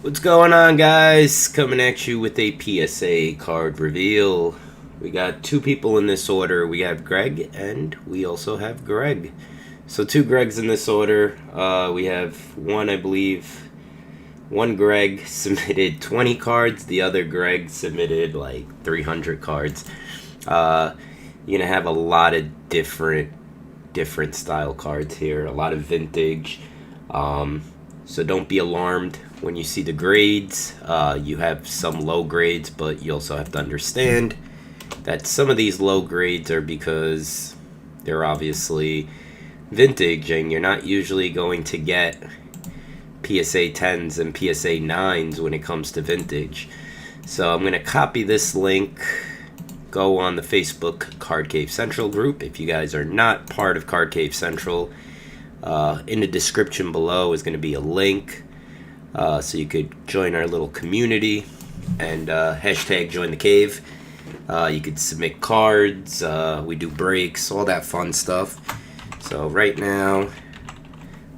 What's going on, guys? Coming at you with a PSA card reveal. We got two people in this order. We have Greg and we also have Greg. So two Gregs in this order. We have one, I believe, one Greg submitted 20 cards. The other Greg submitted like 300 cards. You're gonna have a lot of different style cards here. A lot of vintage. So don't be alarmed when you see the grades. You have some low grades, but you also have to understand that some of these low grades are because they're obviously vintage, and you're not usually going to get PSA 10s and PSA 9s when it comes to vintage. So I'm going to copy this link, go on the Facebook Card Cave Central group. If you guys are not part of Card Cave Central, in the description below is going to be a link, so you could join our little community and hashtag join the cave. You could submit cards, we do breaks, all that fun stuff. So right now,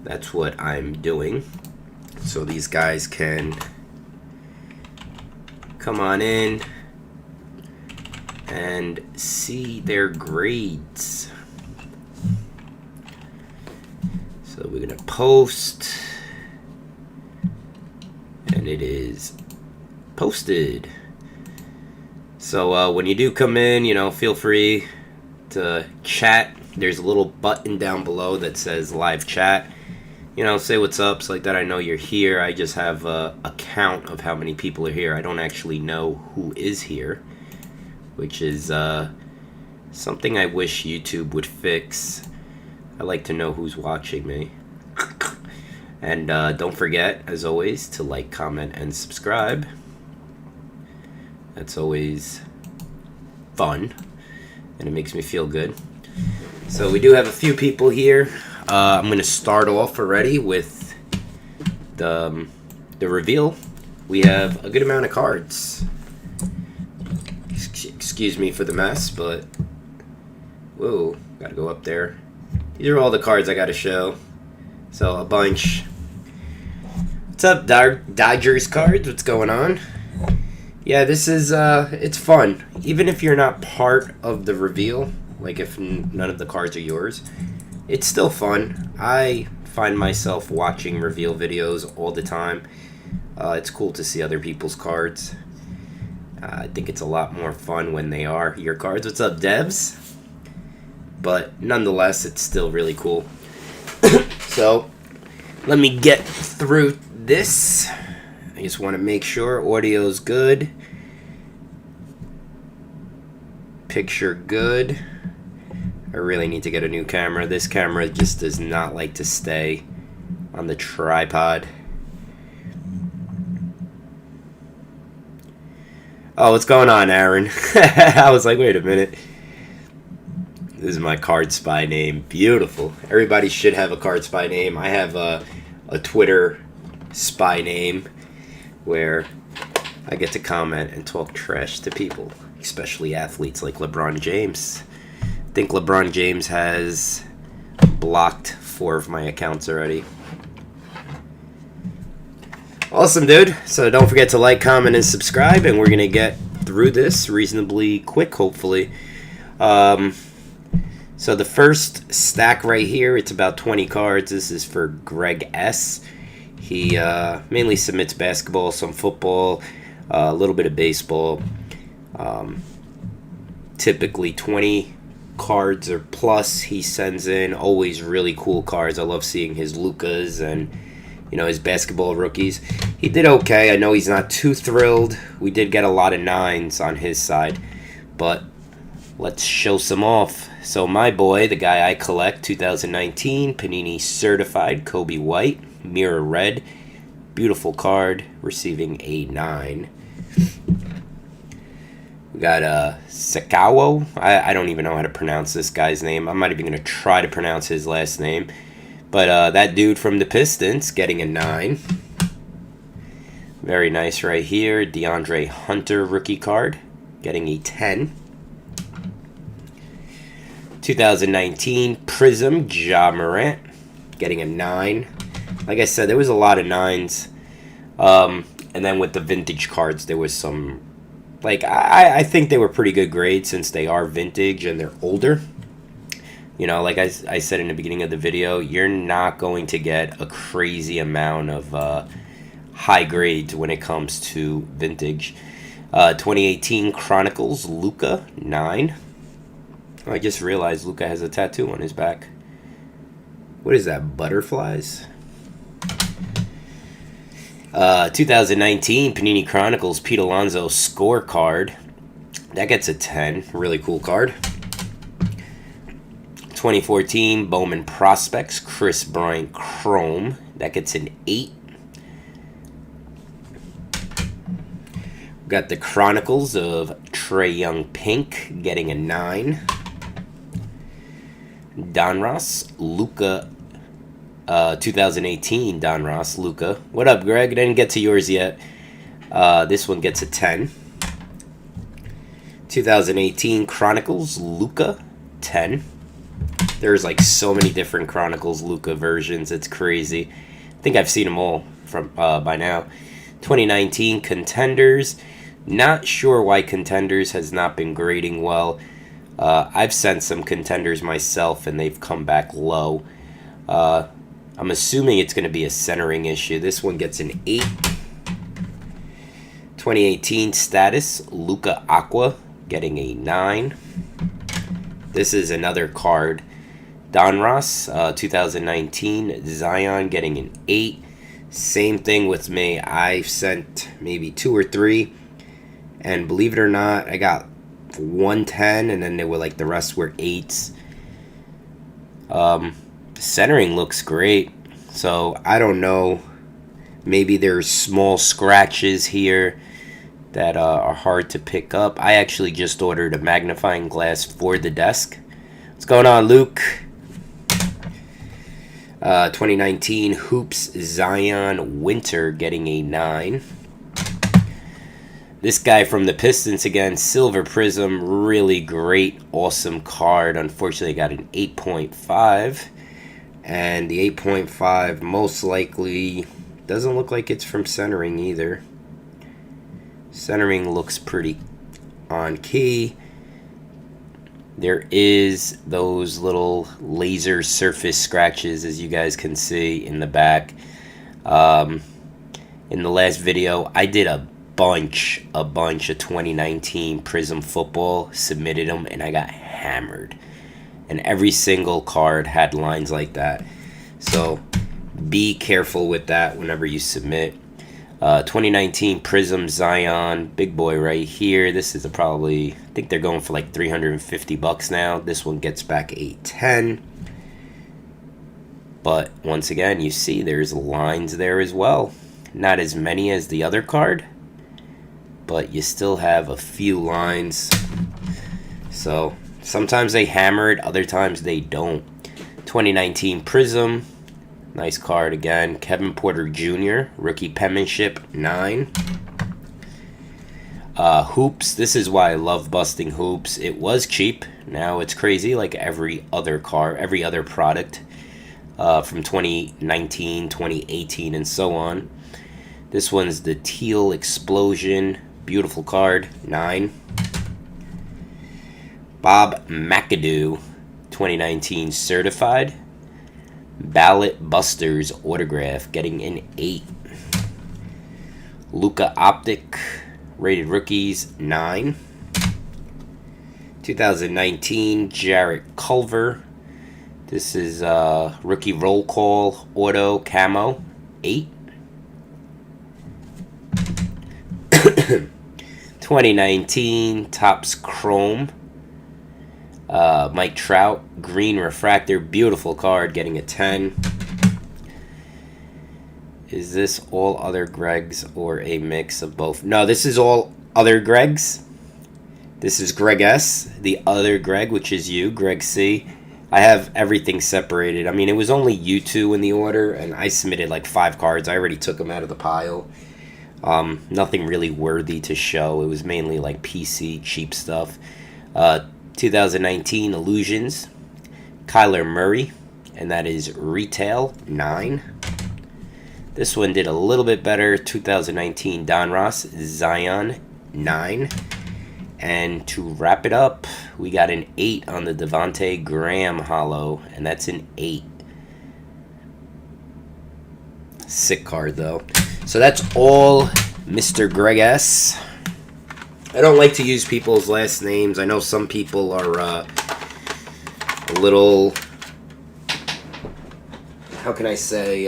that's what I'm doing. So these guys can come on in and see their grades. So we're gonna post, and it is posted. So when you do come in, feel free to chat. There's a little button down below that says live chat. Say what's up, so like that I know you're here. I just have a count of how many people are here. I don't actually know who is here, which is something I wish YouTube would fix. I like to know who's watching me. And don't forget, as always, to like, comment, and subscribe. That's always fun, and it makes me feel good. So we do have a few people here. I'm going to start off already with the reveal. We have a good amount of cards. Excuse me for the mess, but whoa, gotta go up there. These are all the cards I gotta show. So a bunch. What's up, Dodgers cards? What's going on? Yeah, this is it's fun. Even if you're not part of the reveal, like if none of the cards are yours, it's still fun. I find myself watching reveal videos all the time. It's cool to see other people's cards. I think it's a lot more fun when they are your cards. What's up, Devs? But nonetheless, it's still really cool. So let me get through this. I just want to make sure audio's good, picture good. I really need to get a new camera. This camera just does not like to stay on the tripod. Oh, what's going on, Aaron? I was like, wait a minute. This is my Card Spy name. Beautiful. Everybody should have a Card Spy name. I have a Twitter spy name where I get to comment and talk trash to people, especially athletes like LeBron James. I think LeBron James has blocked 4 of my accounts already. Awesome, dude. So don't forget to like, comment, and subscribe, and we're going to get through this reasonably quick, hopefully. So the first stack right here, it's about 20 cards. This is for Greg S. He mainly submits basketball, some football, a little bit of baseball. Typically 20 cards or plus he sends in. Always really cool cards. I love seeing his Lukas and his basketball rookies. He did okay. I know he's not too thrilled. We did get a lot of 9s on his side, but let's show some off. So my boy, the guy I collect, 2019 Panini Certified Kobe White, Mirror Red. Beautiful card, receiving a 9. We got Sakawo. I don't even know how to pronounce this guy's name. I'm not even going to try to pronounce his last name. But that dude from the Pistons getting a 9. Very nice right here. DeAndre Hunter rookie card getting a 10. 2019 Prism Ja Morant getting a 9. Like I said, there was a lot of 9s. And then with the vintage cards, there was some, like, I think they were pretty good grades since they are vintage and they're older. You know, like I said in the beginning of the video, you're not going to get a crazy amount of high grades when it comes to vintage. 2018 Chronicles, Luka, 9. Oh, I just realized Luka has a tattoo on his back. What is that, butterflies? 2019 Panini Chronicles, Pete Alonso scorecard. That gets a 10. Really cool card. 2014 Bowman Prospects, Chris Bryant Chrome. That gets an 8. Got the Chronicles of Trae Young Pink, getting a 9. Donruss, Luka, 2018 Donruss, Luka. What up, Greg? I didn't get to yours yet. This one gets a 10. 2018 Chronicles, Luka, 10. There's like so many different Chronicles Luka versions. It's crazy. I think I've seen them all from by now. 2019 Contenders. Not sure why Contenders has not been grading well. I've sent some Contenders myself and they've come back low. I'm assuming it's going to be a centering issue. This one gets an 8. 2018 Status, Luka Aqua, getting a 9. This is another card. Donruss, 2019 Zion, getting an 8. Same thing with me. I've sent maybe 2 or 3. And believe it or not, I got 110, and then they were like the rest were 8s. Centering looks great. So I don't know. Maybe there's small scratches here that are hard to pick up. I actually just ordered a magnifying glass for the desk. What's going on, Luke? 2019 Hoops Zion Winter, getting a 9. This guy from the Pistons again, Silver Prism, really great, awesome card. Unfortunately, got an 8.5. And the 8.5 most likely doesn't look like it's from centering either. Centering looks pretty on key. There is those little laser surface scratches, as you guys can see in the back. In the last video, I did a bunch of 2019 Prism football, submitted them, and I got hammered. And every single card had lines like that. So be careful with that whenever you submit. 2019 Prism Zion, big boy right here. This is probably, I think they're going for like $350 now. This one gets back a 10. But once again, you see there's lines there as well. Not as many as the other card, but you still have a few lines. So sometimes they hammer it, other times they don't. 2019 Prism, nice card again. Kevin Porter Jr., rookie penmanship, 9. Hoops, this is why I love busting hoops. It was cheap, now it's crazy like every other car, every other product from 2019, 2018, and so on. This one's the Teal Explosion, beautiful card, 9. Bob McAdoo, 2019 certified. Ballot Busters autograph, getting an 8. Luka Optic, rated rookies, 9. 2019 Jarrett Culver. This is rookie roll call auto camo, 8. 2019 Topps Chrome. Mike Trout, green refractor, beautiful card, getting a 10. Is this all other Gregs or a mix of both? No, this is all other Gregs. This is Greg S. The other Greg, which is you, Greg C. I have everything separated. I mean, it was only you two in the order, and I submitted like 5 cards. I already took them out of the pile. Nothing really worthy to show. It was mainly like PC, cheap stuff. 2019 Illusions, Kyler Murray, and that is retail, 9. This one did a little bit better. 2019 Don Ross Zion 9. And to wrap it up, we got an 8 on the Devontae Graham holo, and that's an 8. Sick card, though. So that's all Mr. Greg S. I don't like to use people's last names. I know some people are a little... How can I say?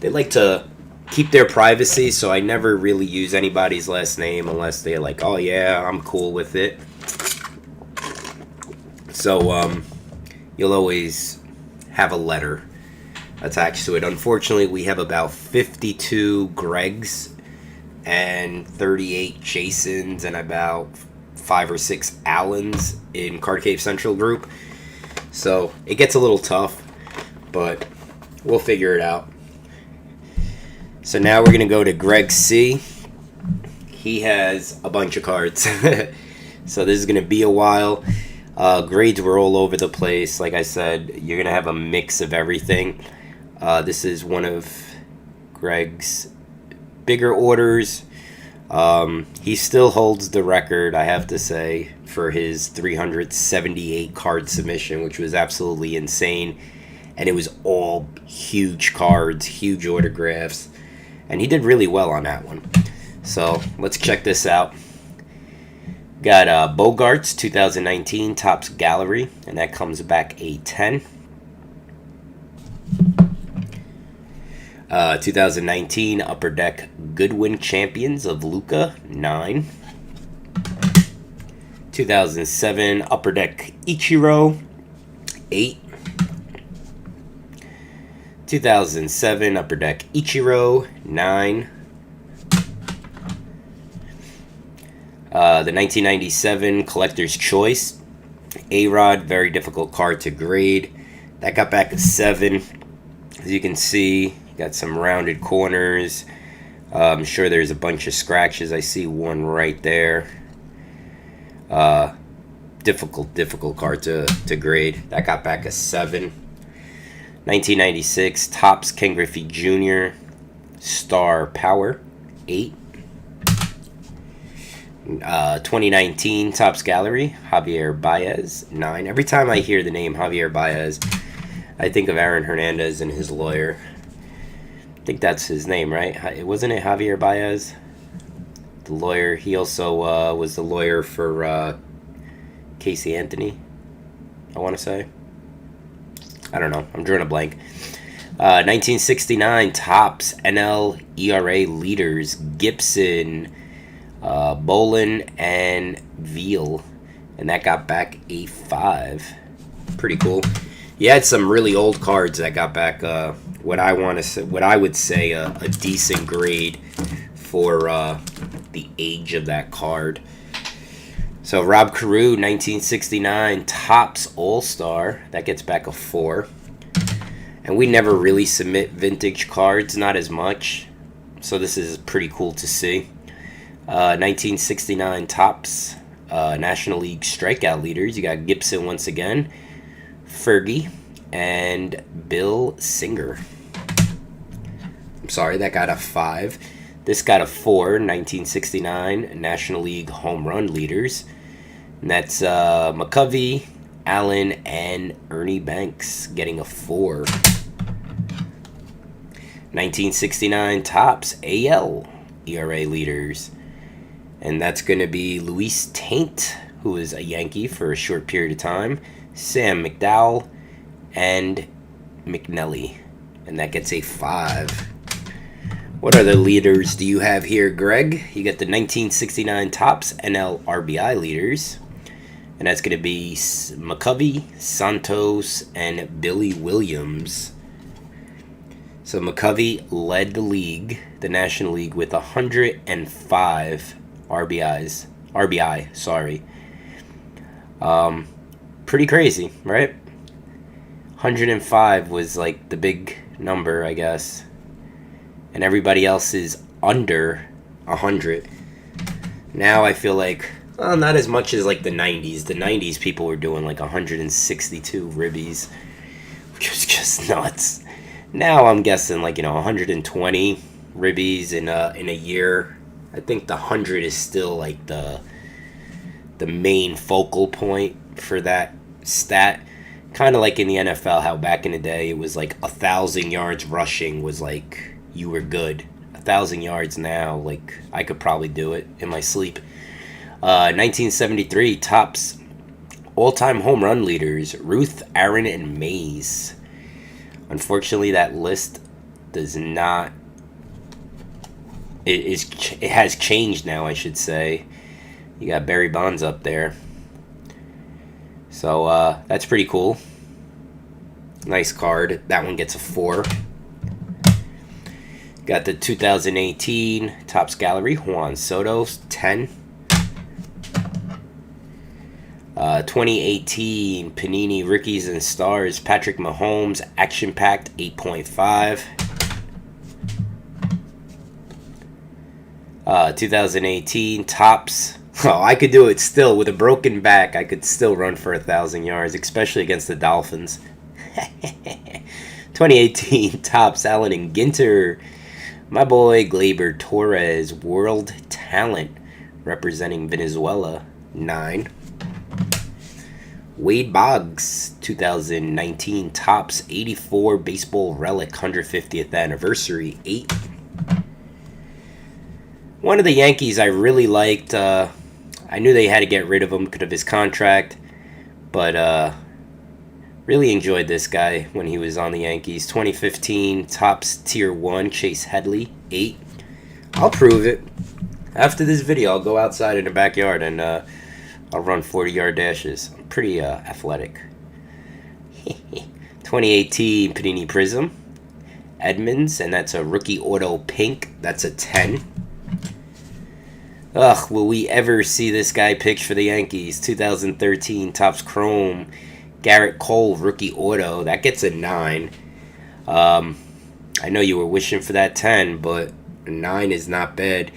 They like to keep their privacy, so I never really use anybody's last name unless they're like, oh yeah, I'm cool with it. So you'll always have a letter attached to it. Unfortunately, we have about 52 Gregs and 38 Jasons and about 5 or 6 Allens in Card Cave Central group. So it gets a little tough, but we'll figure it out. So now we're going to go to Greg C. He has a bunch of cards. So this is going to be a while. Grades were all over the place. Like I said, you're going to have a mix of everything. This is one of Greg's bigger orders. He still holds the record, I have to say, for his 378 card submission, which was absolutely insane. And it was all huge cards, huge autographs. And he did really well on that one. So let's check this out. Got Bogarts 2019 Topps Gallery, and that comes back a 10. 2019 Upper Deck Goodwin Champions of Luca 9. 2007 Upper Deck Ichiro 8. 2007 Upper Deck Ichiro 9. The 1997 Collector's Choice A-Rod, very difficult card to grade. That got back a 7. As you can see, got some rounded corners. I'm sure there's a bunch of scratches. I see one right there. Difficult card to grade. That got back a 7. 1996 Topps Ken Griffey Jr. Star Power 8. 2019 Topps Gallery Javier Baez 9. Every time I hear the name Javier Baez, I think of Aaron Hernandez and his lawyer. I think that's his name, right? Wasn't it Javier Baez? The lawyer. He also was the lawyer for Casey Anthony, I want to say. I don't know. I'm drawing a blank. 1969 Topps NL ERA leaders Gibson, Bolin, and Veal, and that got back a 5. Pretty cool. You had some really old cards that got back what I would say a decent grade for the age of that card. So Rob Carew, 1969 Topps All-Star, that gets back a 4. And we never really submit vintage cards, not as much. So this is pretty cool to see. 1969 Topps National League Strikeout Leaders. You got Gibson once again, Fergie, and Bill Singer. I'm sorry, that got a 5. This got a 4, 1969 National League Home Run Leaders. And that's McCovey, Allen, and Ernie Banks getting a 4. 1969 Topps AL ERA Leaders. And that's going to be Luis Taint, who is a Yankee for a short period of time, Sam McDowell, and McNelly. And that gets a 5. What other leaders do you have here, Greg? You got the 1969 Topps NL RBI leaders. And that's going to be McCovey, Santos, and Billy Williams. So McCovey led the league, the National League, with 105 RBI, sorry. Pretty crazy, right? 105 was like the big number, I guess. And everybody else is under 100. Now I feel like, well, not as much as like the 90s. The 90s people were doing like 162 ribbies, which was just nuts. Now I'm guessing like 120 ribbies in a year. I think the 100 is still like the main focal point for that stat. Kind of like in the NFL, how back in the day it was like 1,000 yards rushing was like you were good. 1,000 yards now, like I could probably do it in my sleep. 1973 tops all-time home run leaders: Ruth, Aaron, and Mays. Unfortunately, that list does not. It has changed now, I should say. You got Barry Bonds up there. So that's pretty cool. Nice card. That one gets a 4. Got the 2018 Topps Gallery, Juan Soto, 10. 2018 Panini Rookies and Stars, Patrick Mahomes, Action Packed, 8.5. 2018 Topps. Oh, I could do it still. With a broken back, I could still run for 1,000 yards, especially against the Dolphins. 2018 Topps Allen and Ginter. My boy Gleyber Torres, World Talent, representing Venezuela, 9. Wade Boggs, 2019 Topps 84 Baseball Relic, 150th Anniversary, 8. One of the Yankees I really liked, I knew they had to get rid of him because of his contract, but really enjoyed this guy when he was on the Yankees. 2015 Topps Tier 1 Chase Headley, 8. I'll prove it. After this video, I'll go outside in the backyard and I'll run 40-yard dashes. I'm pretty athletic. 2018 Panini Prism, Edmonds, and that's a rookie auto pink. That's a 10. Ugh, will we ever see this guy pitch for the Yankees? 2013 Topps Chrome, Garrett Cole, rookie auto. That gets a 9. I know you were wishing for that 10, but a 9 is not bad.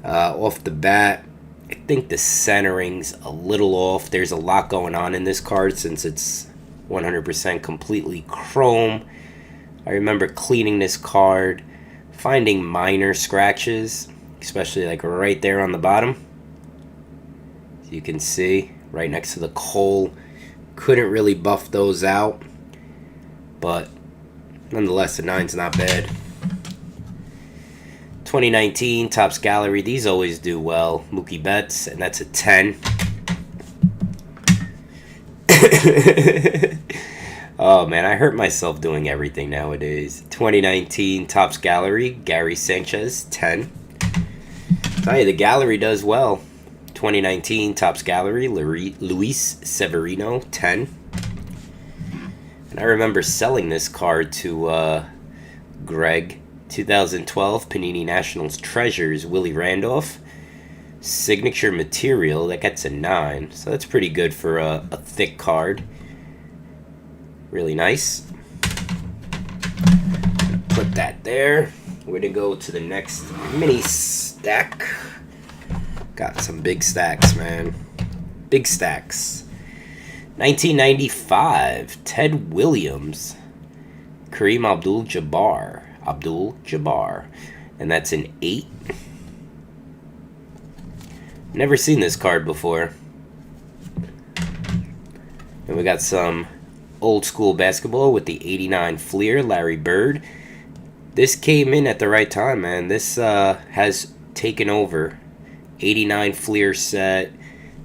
Off the bat, I think the centering's a little off. There's a lot going on in this card since it's 100% completely chrome. I remember cleaning this card, finding minor scratches, especially like right there on the bottom. As you can see, right next to the Cole. Couldn't really buff those out, but nonetheless, the 9's not bad. 2019 Topps Gallery, these always do well. Mookie Betts, and that's a 10. Oh man, I hurt myself doing everything nowadays. 2019 Topps Gallery, Gary Sanchez, 10. Tell you, the gallery does well. 2019 Topps Gallery, Luis Severino, 10. And I remember selling this card to Greg. 2012 Panini Nationals Treasures, Willie Randolph. Signature material, that gets a 9. So that's pretty good for a thick card. Really nice. Put that there. We're going to go to the next mini stack. Got some big stacks, man. Big stacks. 1995, Ted Williams, Kareem Abdul-Jabbar. And that's an 8. Never seen this card before. And we got some old school basketball with the 89 Fleer, Larry Bird. This came in at the right time, man. This has taken over. 89 Fleer set,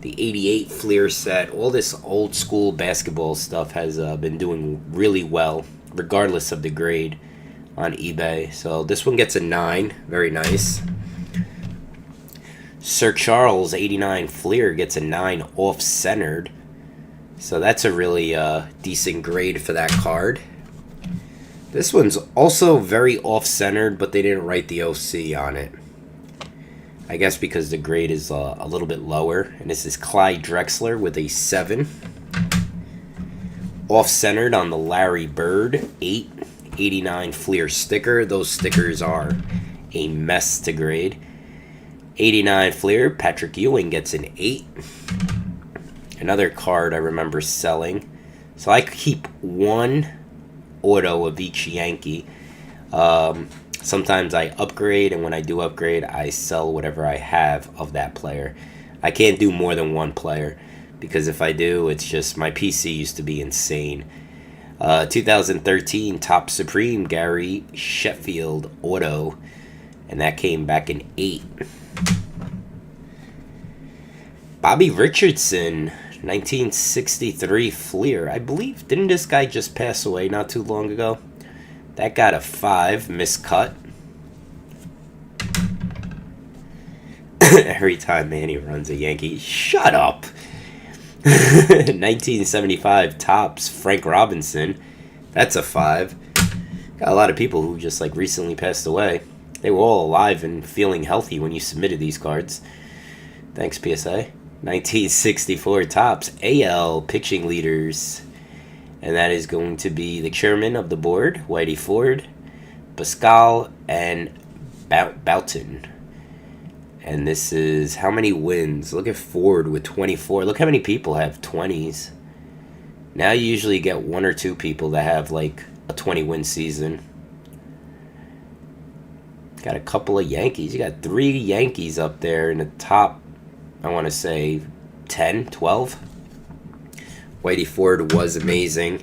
the 88 Fleer set. All this old school basketball stuff has been doing really well, regardless of the grade, on eBay. So this one gets a 9. Very nice. Sir Charles 89 Fleer gets a 9, off-centered. So that's a really decent grade for that card. This one's also very off-centered, but they didn't write the OC on it. I guess because the grade is a little bit lower. And this is Clyde Drexler with a 7. Off-centered on the Larry Bird, 8. 89 Fleer sticker. Those stickers are a mess to grade. 89 Fleer, Patrick Ewing gets an 8. Another card I remember selling. So I keep one auto of each Yankee. Sometimes I upgrade, and when I do upgrade, I sell whatever I have of that player. I can't do more than one player, because if I do, it's just my PC used to be insane. 2013 Top Supreme Gary Sheffield auto, and that came back in 8. Bobby Richardson, 1963 Fleer. I believe, didn't this guy just pass away not too long ago? That got a 5, miscut. Every time Manny runs a Yankee. Shut up! 1975 Topps Frank Robinson. That's a 5. Got a lot of people who just like recently passed away. They were all alive and feeling healthy when you submitted these cards. Thanks, PSA. 1964 Topps AL pitching leaders. And that is going to be the chairman of the board, Whitey Ford, Pascal, and Boughton. And this is how many wins. Look at Ford with 24. Look how many people have 20s. Now you usually get 1 or 2 people that have like a 20-win season. Got a couple of Yankees. You got 3 Yankees up there in the top, I want to say, 10, 12. Whitey Ford was amazing.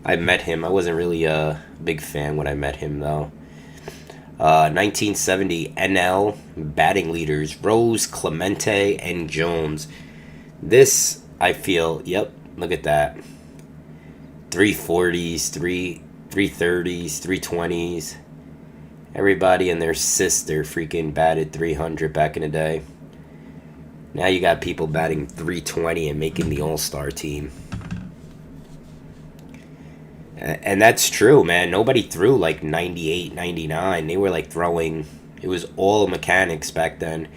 I met him. I wasn't really a big fan when I met him, though. 1970 NL batting leaders, Rose, Clemente, and Jones. This, I feel, yep, look at that. 340s, 330s, 320s. Everybody and their sister freaking batted 300 back in the day. Now you got people batting 320 and making the All-Star team. And that's true, man. Nobody threw like 98, 99. They were like throwing, it was all mechanics back then.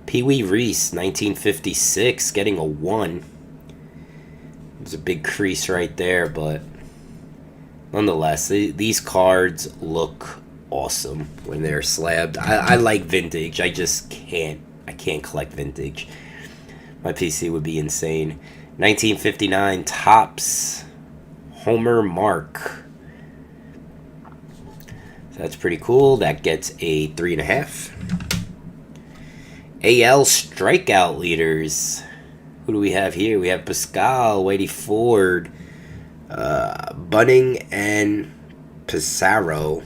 Pee Wee Reese, 1956, getting a 1. There's a big crease right there, but nonetheless, these cards look awesome when they're slabbed. I like vintage. I just can't. I can't collect vintage. My PC would be insane. 1959 Topps Homer Mark. So that's pretty cool. That gets a 3.5. AL strikeout leaders. Who do we have here? We have Pascal, Whitey Ford, Bunning, and Pissarro.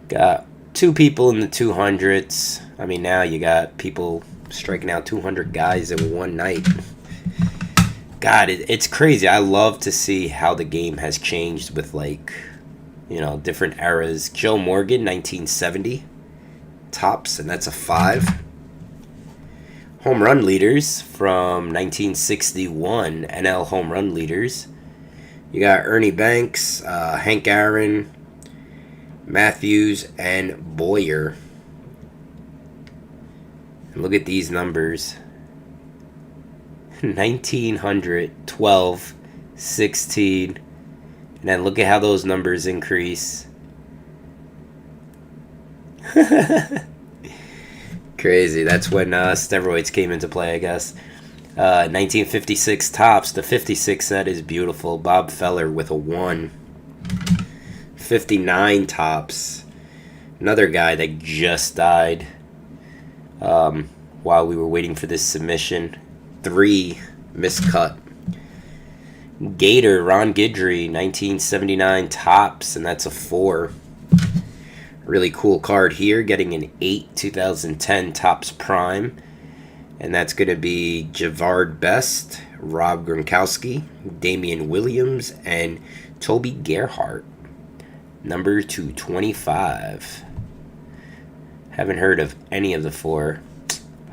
Got 2 people in the 200s. I mean, now you got people striking out 200 guys in one night. God, it's crazy. I love to see how the game has changed with, like, you know, different eras. Joe Morgan, 1970. Topps, and that's a 5. Home run leaders from 1961. NL home run leaders. You got Ernie Banks, Hank Aaron, Matthews, and Boyer. And look at these numbers. 1900, 12, 16. And then look at how those numbers increase. Crazy. That's when steroids came into play, I guess. 1956 Topps. The 56 set is beautiful. Bob Feller with a 1. 59 Topps. Another guy that just died while we were waiting for this submission. 3, miscut. Gator, Ron Guidry, 1979 Topps, and that's a 4. Really cool card here, getting an 8, 2010 Topps Prime. And that's going to be Javard Best, Rob Gronkowski, Damian Williams, and Toby Gerhart. Number 225. Haven't heard of any of the 4.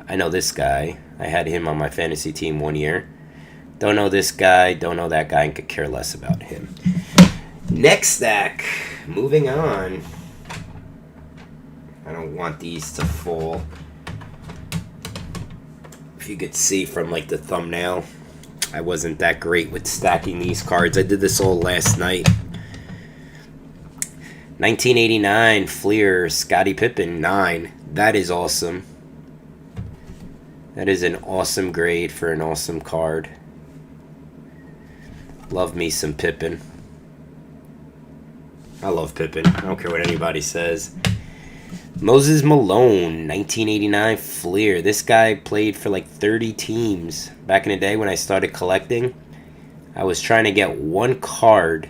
I know this guy. I had him on my fantasy team 1 year. Don't know this guy, don't know that guy, and could care less about him. Next stack. Moving on. I don't want these to fall. If you could see from like the thumbnail, I wasn't that great with stacking these cards. I did this all last night. 1989 Fleer, Scottie Pippen, 9. That is awesome. That is an awesome grade for an awesome card. Love me some Pippen. I love Pippen. I don't care what anybody says. Moses Malone, 1989 Fleer. This guy played for like 30 teams. Back in the day when I started collecting, I was trying to get one card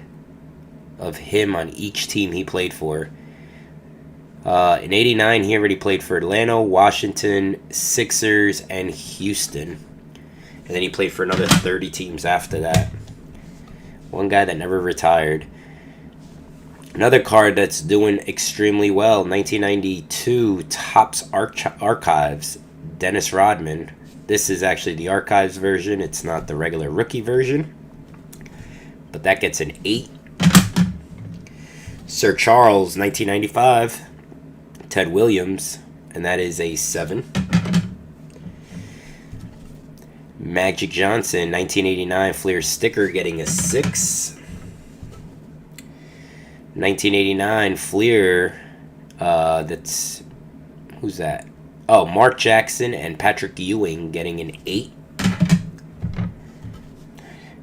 of him on each team he played for. In 89, he already played for Atlanta, Washington, Sixers, and Houston. And then he played for another 30 teams after that. One guy that never retired. Another card that's doing extremely well, 1992 Topps Archives, Dennis Rodman. This is actually the Archives version. It's not the regular rookie version. But that gets an 8. Sir Charles, 1995. Ted Williams, and that is a 7. Magic Johnson, 1989 Fleer sticker, getting a 6. 1989 Fleer, that's, who's that? Oh, Mark Jackson and Patrick Ewing, getting an 8.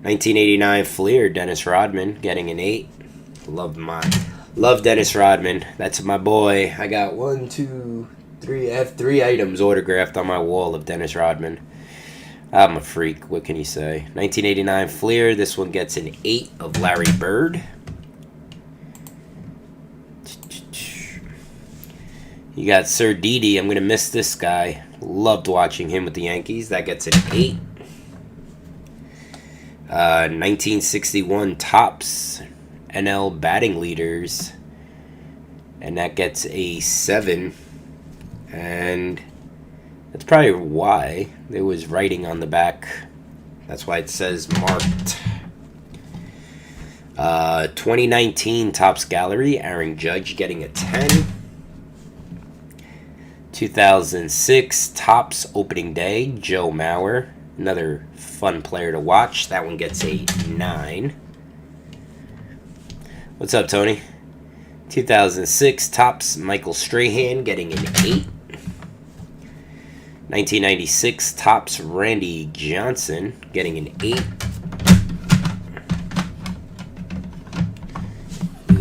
1989 Fleer, Dennis Rodman, getting an 8. Love Dennis Rodman. That's my boy. I got 1, 2, 3. I have 3 items autographed on my wall of Dennis Rodman. I'm a freak. What can you say? 1989 Fleer. This one gets an 8 of Larry Bird. You got Sir Didi. I'm going to miss this guy. Loved watching him with the Yankees. That gets an 8. 1961 Topps NL batting leaders. And that gets a 7. And that's probably why there was writing on the back. That's why it says marked. 2019 Topps Gallery, Aaron Judge getting a 10. 2006 Topps Opening Day, Joe Mauer. Another fun player to watch. That one gets a 9. What's up, Tony? 2006 Topps Michael Strahan getting an 8. 1996 Topps Randy Johnson getting an 8.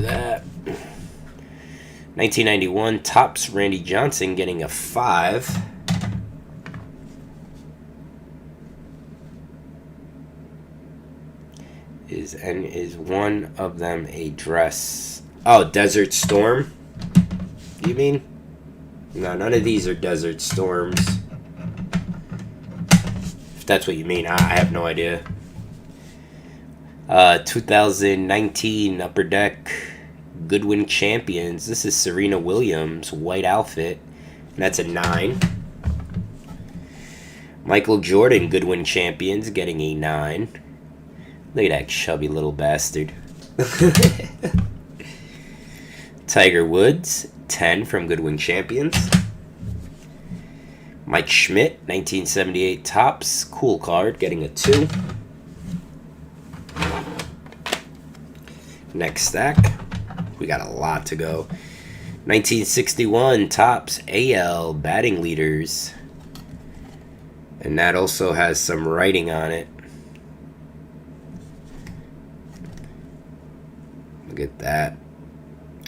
That. 1991 Topps Randy Johnson getting a 5. Is one of them a dress? Oh, Desert Storm? You mean? No, none of these are Desert Storms. If that's what you mean, I have no idea. 2019 Upper Deck Goodwin Champions. This is Serena Williams, white outfit. And that's a 9. Michael Jordan Goodwin Champions getting a 9. Look at that chubby little bastard. Tiger Woods, 10 from Goodwin Champions. Mike Schmidt, 1978 Topps, cool card, getting a 2. Next stack, we got a lot to go. 1961 Topps AL batting leaders. And that also has some writing on it. Look at that.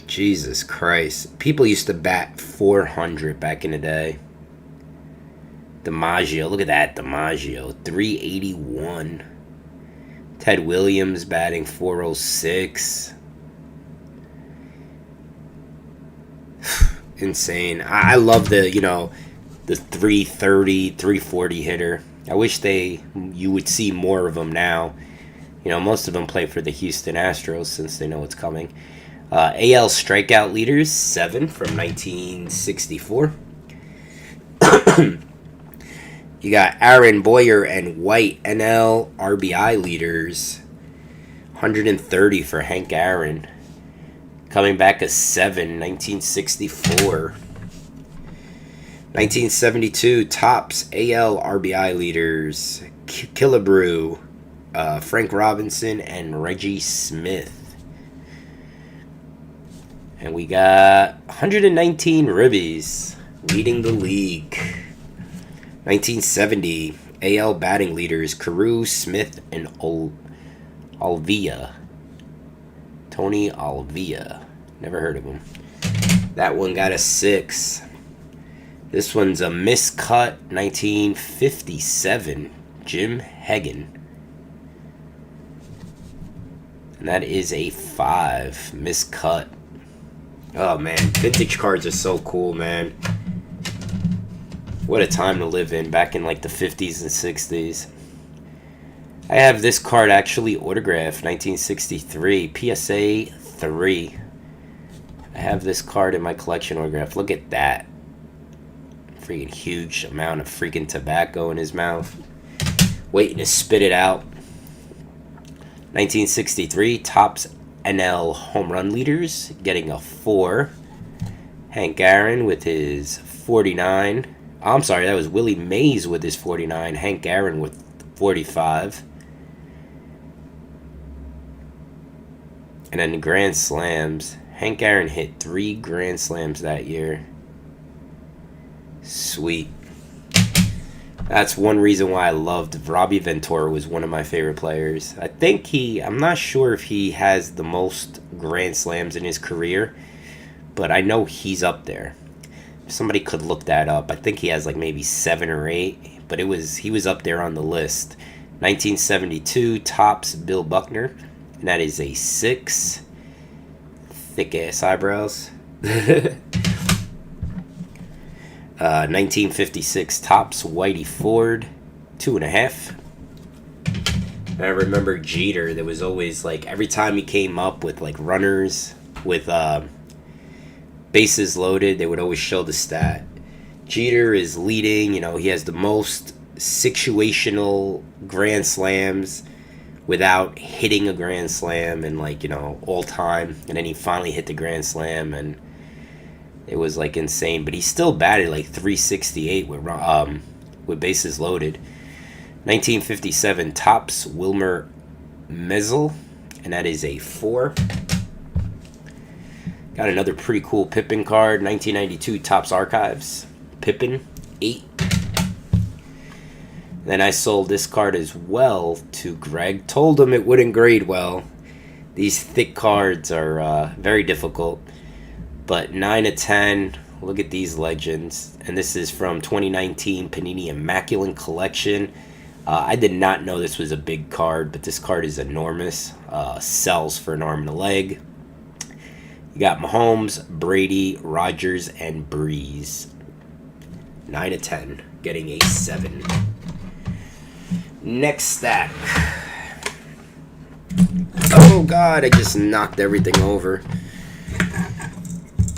Jesus Christ. People used to bat 400 back in the day. DiMaggio. Look at that. DiMaggio. 381. Ted Williams batting 406. Insane. I love the, the 330, 340 hitter. I wish you would see more of them now. Most of them play for the Houston Astros since they know it's coming. AL strikeout leaders, 7 from 1964. You got Aaron Boyer and White NL RBI leaders, 130 for Hank Aaron. Coming back a 7, 1964. 1972 Topps AL RBI leaders, Killebrew, Frank Robinson, and Reggie Smith. And we got 119 ribbies leading the league. 1970 AL batting leaders, Carew, Smith, and Alvia. Tony Alvia. Never heard of him. That one got a 6. This one's a miscut 1957 Jim Hagan. And that is a 5. Miscut. Oh man, vintage cards are so cool, man. What a time to live in, back in like the 50s and 60s. I have this card actually autographed, 1963, PSA 3. I have this card in my collection autograph. Look at that. Freaking huge amount of freaking tobacco in his mouth. Waiting to spit it out. 1963, Topps NL home run leaders, getting a 4. Hank Aaron with his 49. Oh, I'm sorry, that was Willie Mays with his 49. Hank Aaron with 45. And then the Grand Slams. Hank Aaron hit 3 Grand Slams that year. Sweet. That's one reason why I loved Robbie Ventura. Was one of my favorite players. I think I'm not sure if he has the most Grand Slams in his career, but I know he's up there. Somebody could look that up. I think he has like maybe 7 or 8, but he was up there on the list. 1972, Topps Bill Buckner, and that is a 6. Thick ass eyebrows. 1956 Topps Whitey Ford, 2.5. I remember Jeter. There was always like every time he came up with like runners with bases loaded, they would always show the stat. Jeter is leading. He has the most situational Grand Slams without hitting a Grand Slam and all time. And then he finally hit the Grand Slam and it was like insane, but he still batted like 368 with bases loaded. 1957 Topps Wilmer Mezel, and that is a 4. Got another pretty cool Pippen card. 1992 Topps Archives Pippen, 8. Then I sold this card as well to Greg. Told him it wouldn't grade well. These thick cards are very difficult. But 9 of 10, look at these legends. And this is from 2019 Panini Immaculate Collection. I did not know this was a big card, but this card is enormous. Sells for an arm and a leg. You got Mahomes, Brady, Rodgers, and Breeze. 9 of 10, getting a 7. Next stack. Oh God, I just knocked everything over.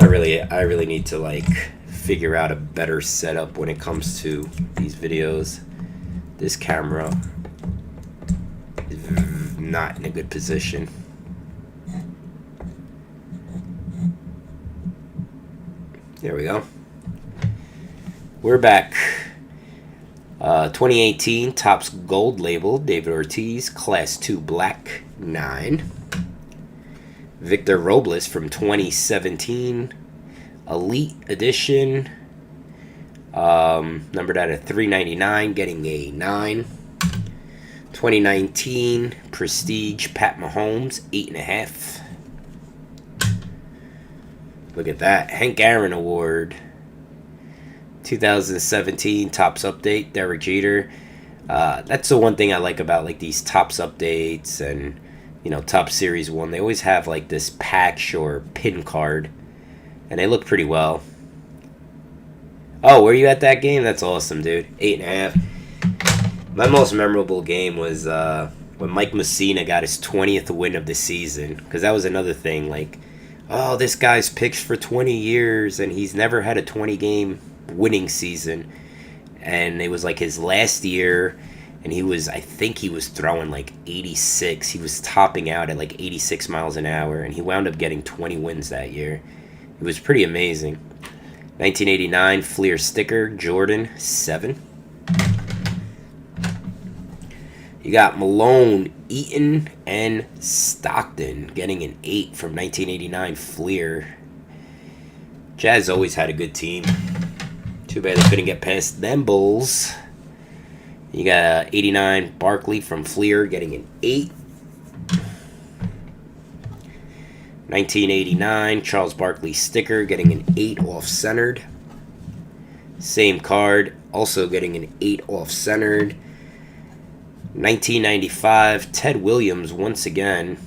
I really need to figure out a better setup when it comes to these videos. This camera is not in a good position. There we go. We're back. 2018 Topps Gold Label, David Ortiz, Class 2 Black, 9. Victor Robles from 2017, Elite Edition, numbered out of 399, getting a 9. 2019 Prestige Pat Mahomes, 8.5. Look at that. Hank Aaron Award. 2017 Topps Update, Derek Jeter. That's the one thing I like about these Topps Updates and Topps Series 1. They always have this patch or pin card, and they look pretty well. Oh, were you at that game? That's awesome, dude. 8.5. My most memorable game was when Mike Mussina got his 20th win of the season, because that was another thing. Oh, this guy's pitched for 20 years, and he's never had a 20-game winning season. And it was his last year, and I think he was throwing 86. He was topping out at 86 miles an hour, and he wound up getting 20 wins that year. It was pretty amazing. 1989 Fleer sticker, Jordan, 7. You got Malone, Eaton, and Stockton getting an 8 from 1989 Fleer. Jazz always had a good team. Too bad they couldn't get past them Bulls. You got 89 Barkley from Fleer getting an 8. 1989 Charles Barkley sticker, getting an 8 off-centered. Same card, also getting an 8 off-centered. 1995 Ted Williams once again.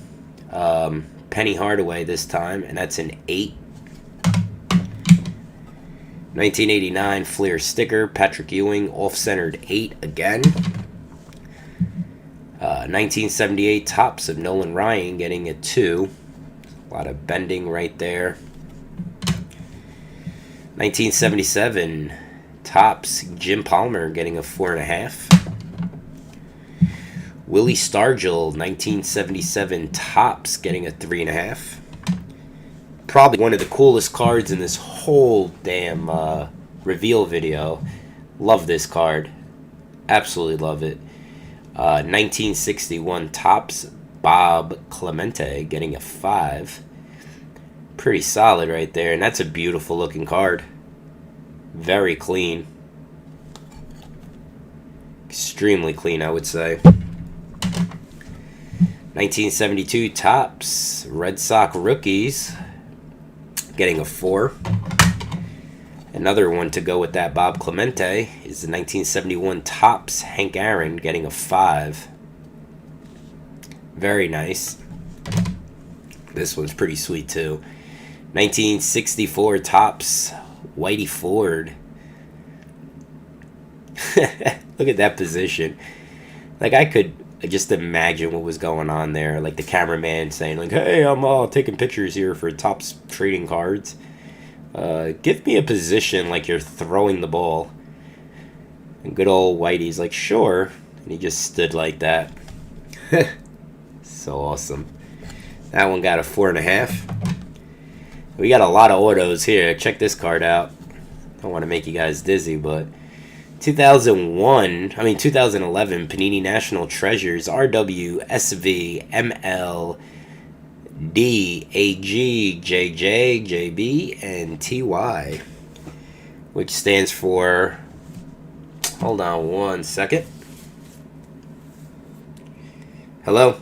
Penny Hardaway this time, and that's an 8. 1989 Fleer sticker, Patrick Ewing, off-centered 8 again. 1978 Topps of Nolan Ryan, getting a 2. A lot of bending right there. 1977 Topps Jim Palmer, getting a 4.5. Willie Stargell, 1977 Topps, getting a 3.5. Probably one of the coolest cards in this whole damn reveal video. Love this card. Absolutely love it. 1961 Topps Bob Clemente, getting a 5. Pretty solid right there, and that's a beautiful looking card. Very clean. Extremely clean, I would say. 1972 Topps Red Sox rookies, getting a 4. Another one to go with that Bob Clemente is the 1971 Topps Hank Aaron, getting a 5. Very nice. This one's pretty sweet too. 1964 Topps Whitey Ford. Look at that position. Like, I could just imagine what was going on there. Like the cameraman saying, like, "Hey, I'm taking pictures here for Topps trading cards. Give me a position like you're throwing the ball." And good old Whitey's like, "Sure." And he just stood like that. So awesome. That one got a 4.5. We got a lot of autos here. Check this card out. Don't want to make you guys dizzy, but 2011 Panini National Treasures RW SV ML D AG JJ JB and TY, which stands for, hold on one second. Hello.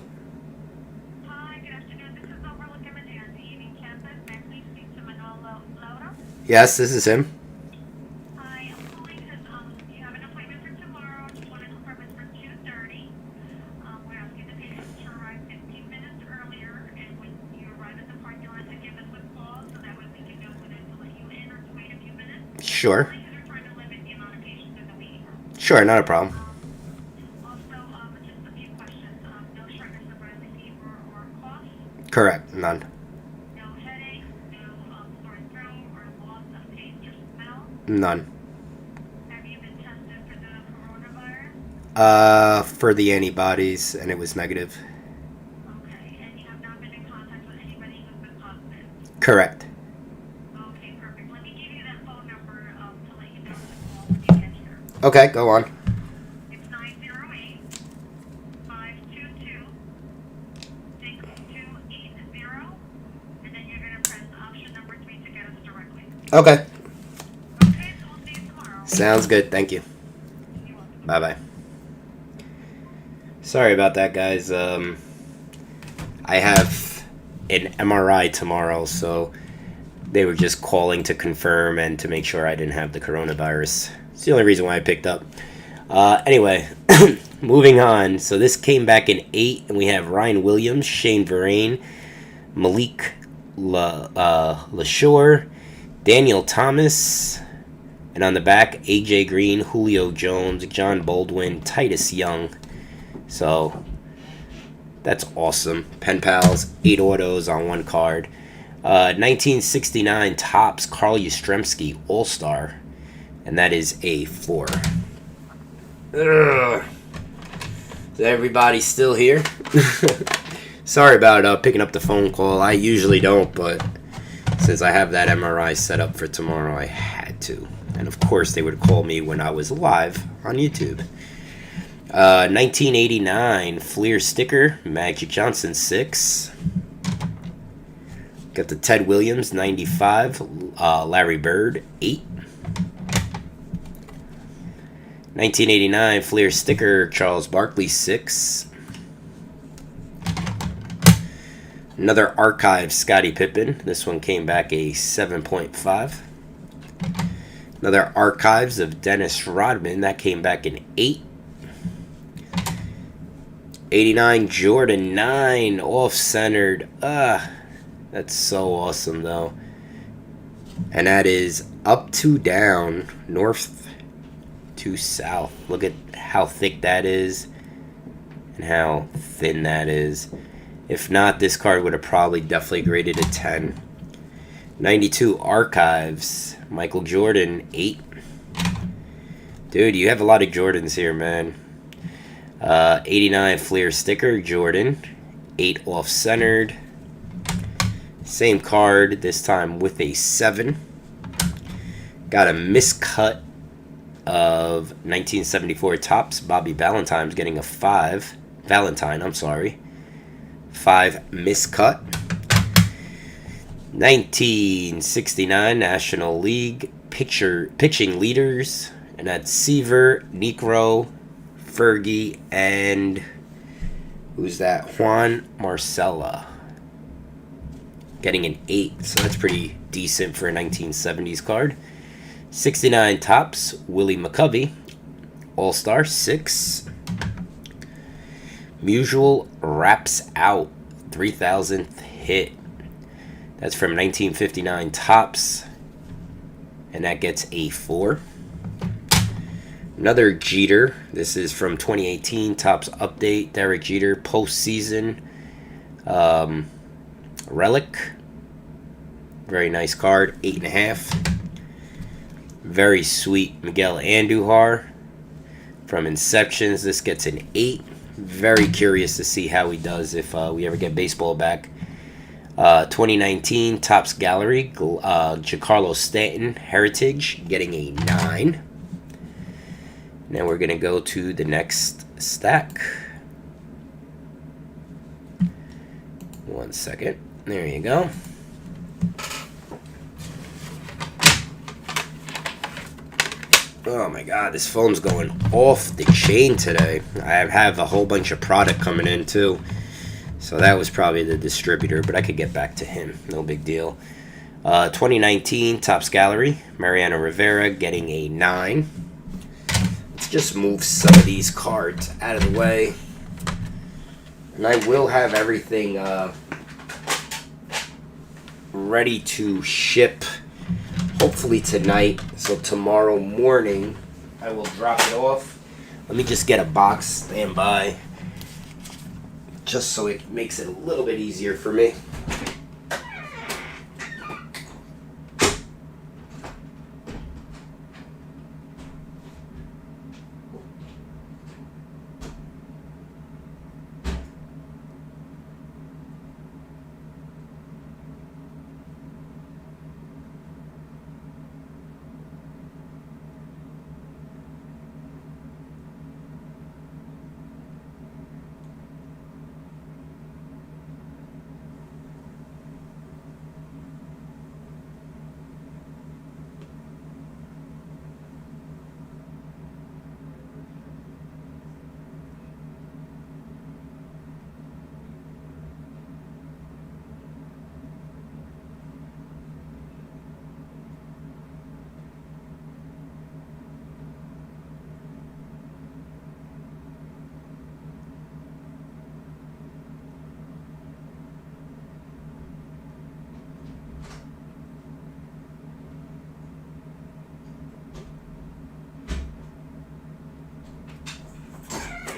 Hi, good afternoon. This is Overlook Imaging on the evening campus. May I please speak to Manuel Laura? Yes, this is him. Hi, I'm calling because you have an appointment for tomorrow. Just want to confirm it's for 2:30. We're asking the patient to arrive 15 minutes earlier, and when you arrive at the parking lot, to give us a call so that way we can know whether to let you in or to wait a few minutes. Sure. Only because we're trying to limit the amount of patients in the waiting room. Sure, not a problem. Also, just a few questions. No shortness of breath, fever, or cough. Correct. None. No headache, no sore throat or loss of taste or smell. None. Have you been tested for the coronavirus? For the antibodies, and it was negative. Okay, and you have not been in contact with anybody who's been positive? Correct. Okay, perfect. Let me give you that phone number to let you know to call when you get here. Okay, go on. It's 908-522-6280, and then you're going to press option number 3 to get us directly. Okay. Okay, so we'll see you tomorrow. Sounds good. Thank you. You're welcome. Bye-bye. Sorry about that, guys. I have an MRI tomorrow, so they were just calling to confirm and to make sure I didn't have the coronavirus. It's the only reason why I picked up. Anyway, moving on. So this came back in 8, and we have Ryan Williams, Shane Verrain, Malik LaShore, Daniel Thomas, and on the back, AJ Green, Julio Jones, John Baldwin, Titus Young. So that's awesome. Pen Pals, 8 autos on one card. 1969 Topps Carl Yastrzemski All-Star, and that is a 4. Ugh. Is everybody still here? Sorry about picking up the phone call. I usually don't, but since I have that MRI set up for tomorrow, I had to. And of course, they would call me when I was live on YouTube. 1989 Fleer sticker, Magic Johnson 6. Got the Ted Williams 95, Larry Bird 8. 1989 Fleer sticker, Charles Barkley 6. Another archive Scottie Pippen. This one came back a 7.5. Another archives of Dennis Rodman. That came back an 8. 89 Jordan 9 off-centered. That's so awesome though. And that is up to down, north to south. Look at how thick that is and how thin that is. If not, this card would have probably definitely graded a 10. 92 archives, Michael Jordan 8. Dude, you have a lot of Jordans here, man. 89 Fleer sticker, Jordan. 8 off-centered. Same card, this time with a 7. Got a miscut of 1974 Topps. Bobby Valentine's getting a 5. Valentine, I'm sorry. 5 miscut. 1969 National League pitching leaders. And that's Seaver, Necro, Fergie, and who's that? Juan Marcella. Getting an 8, so that's pretty decent for a 1970s card. 69 Topps, Willie McCovey. All-Star 6. Musial Wraps Out, 3000th hit. That's from 1959 Topps, and that gets a 4. Another Jeter. This is from 2018 Topps update. Derek Jeter postseason relic. Very nice card. 8.5. Very sweet Miguel Andujar from Inceptions. This gets an 8. Very curious to see how he does if we ever get baseball back. 2019 Topps Gallery, Giancarlo Stanton Heritage, getting a 9. Now we're going to go to the next stack. 1 second. There you go. Oh my god, this phone's going off the chain today. I have a whole bunch of product coming in too. So that was probably the distributor, but I could get back to him. No big deal. 2019 Topps Gallery, Mariano Rivera getting a 9. Let's just move some of these cards out of the way. And I will have everything ready to ship hopefully tonight. So tomorrow morning I will drop it off. Let me just get a box, stand by, just so it makes it a little bit easier for me.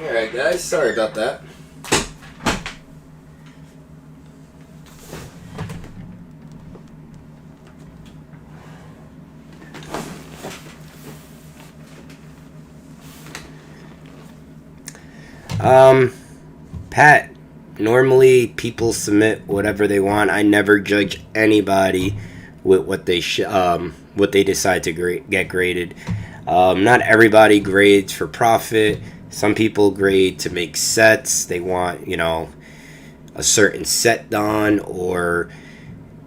Alright guys, sorry about that. Pat, normally people submit whatever they want. I never judge anybody with what they decide to get graded. Not everybody grades for profit. Some people grade to make sets. They want, a certain set done, or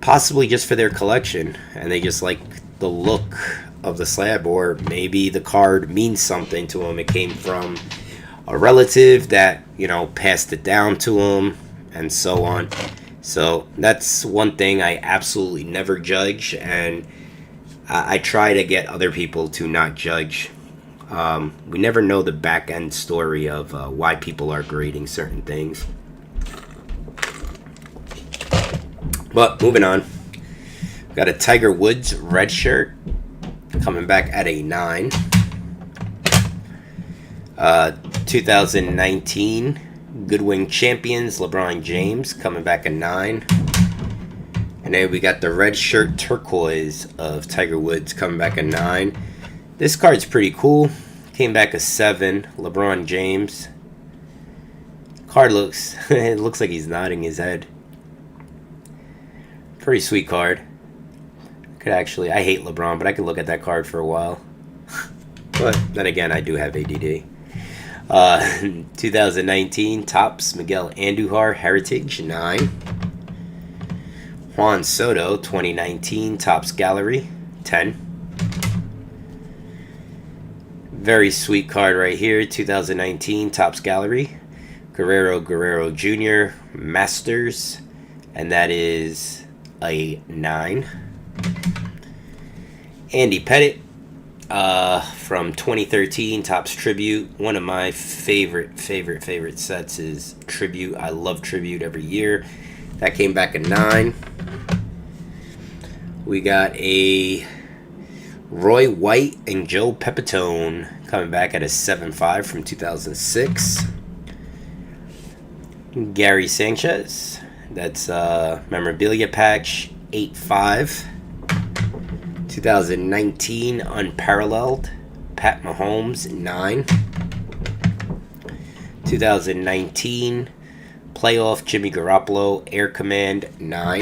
possibly just for their collection, and they just like the look of the slab, or maybe the card means something to them. It came from a relative that, passed it down to them, and so on. So that's one thing I absolutely never judge, and I try to get other people to not judge. We never know the back end story of why people are grading certain things. But moving on, got a Tiger Woods red shirt coming back at a 9. 2019 Goodwin Champions LeBron James coming back a 9. And then we got the red shirt turquoise of Tiger Woods coming back a 9. This card's pretty cool. Came back a 7. LeBron James. Card looks it looks like he's nodding his head. Pretty sweet card. I hate LeBron, but I could look at that card for a while. But then again, I do have ADD. 2019 Topps Miguel Andujar Heritage 9. Juan Soto 2019 Topps Gallery 10. Very sweet card right here. 2019 Topps Gallery Guerrero Jr. Masters, and that is a 9. Andy Pettitte from 2013 Topps Tribute. One of my favorite sets is Tribute. I love Tribute every year. That came back at 9. We got a Roy White and Joe Pepitone coming back at a 7.5 from 2006. Gary Sanchez, that's memorabilia patch 8.5. 2019 Unparalleled Pat Mahomes 9. 2019 Playoff Jimmy Garoppolo Air Command 9.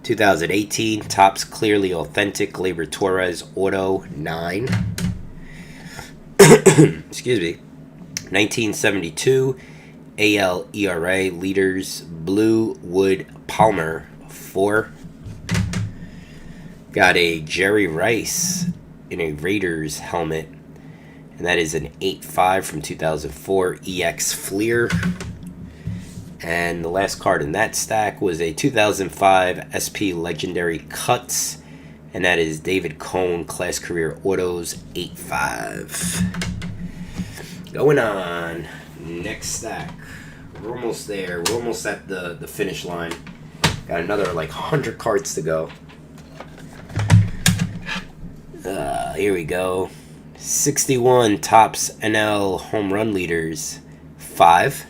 2018 Topps Clearly Authentic Gleyber Torres Auto 9. Excuse me. 1972 AL ERA Leaders Blue Wood Palmer 4. Got a Jerry Rice in a Raiders helmet, and that is an 8.5 from 2004 EX Fleer. And the last card in that stack was a 2005 SP Legendary Cuts, and that is David Cone Class Career Autos 8.5. Going on, next stack. We're almost there. We're almost at the finish line. Got another like 100 cards to go. Here we go. 61 Topps NL Home Run Leaders 5.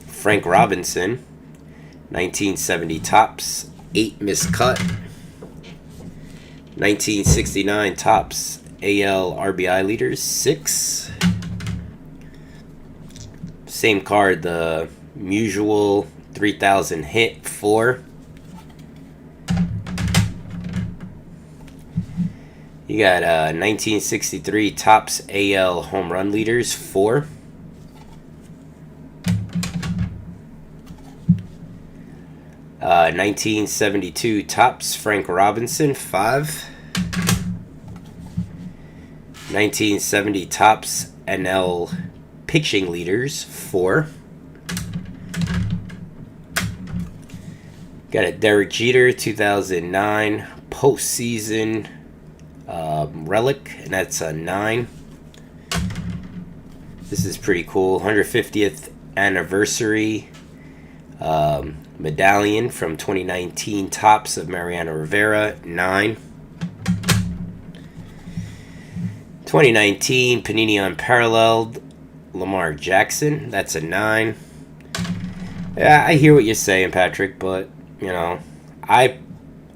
Frank Robinson 1970 Topps 8 miscut. 1969 Topps AL RBI Leaders 6. Same card, the usual 3000 hit 4. You got 1963 Topps AL Home Run Leaders 4. Uh, 1972 Topps Frank Robinson 5. 1970 Topps NL Pitching Leaders 4. Got a Derek Jeter 2009 postseason relic, and that's a 9. This is pretty cool. 150th anniversary medallion from 2019 Topps of Mariano Rivera 9. 2019 Panini Unparalleled Lamar Jackson, that's a 9. Yeah, I hear what you're saying, Patrick, but you know, I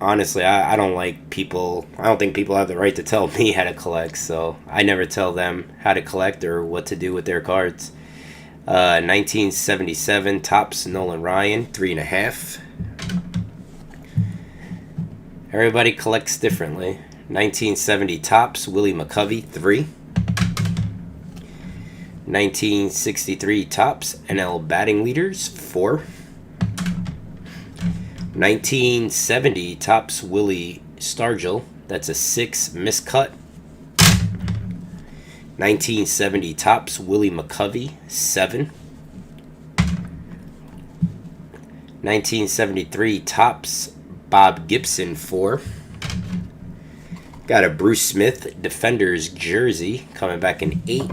honestly don't like people. I don't think people have the right to tell me how to collect, so I never tell them how to collect or what to do with their cards. 1977 Topps Nolan Ryan 3.5. Everybody collects differently. 1970 Topps Willie McCovey 3. 1963 Topps NL Batting Leaders 4. 1970 Topps Willie Stargell, that's a 6 miscut. 1970 Topps Willie McCovey 7. 1973 Topps Bob Gibson 4. Got a Bruce Smith Defenders jersey coming back in 8.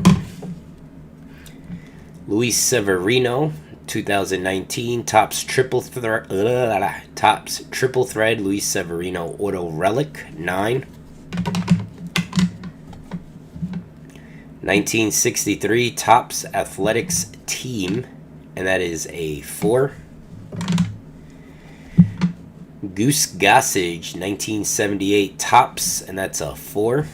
Luis Severino 2019 Topps Triple Thread Luis Severino Auto Relic 9. 1963 Topps Athletics Team, and that is a 4. Goose Gossage 1978 Topps, and that's a 4.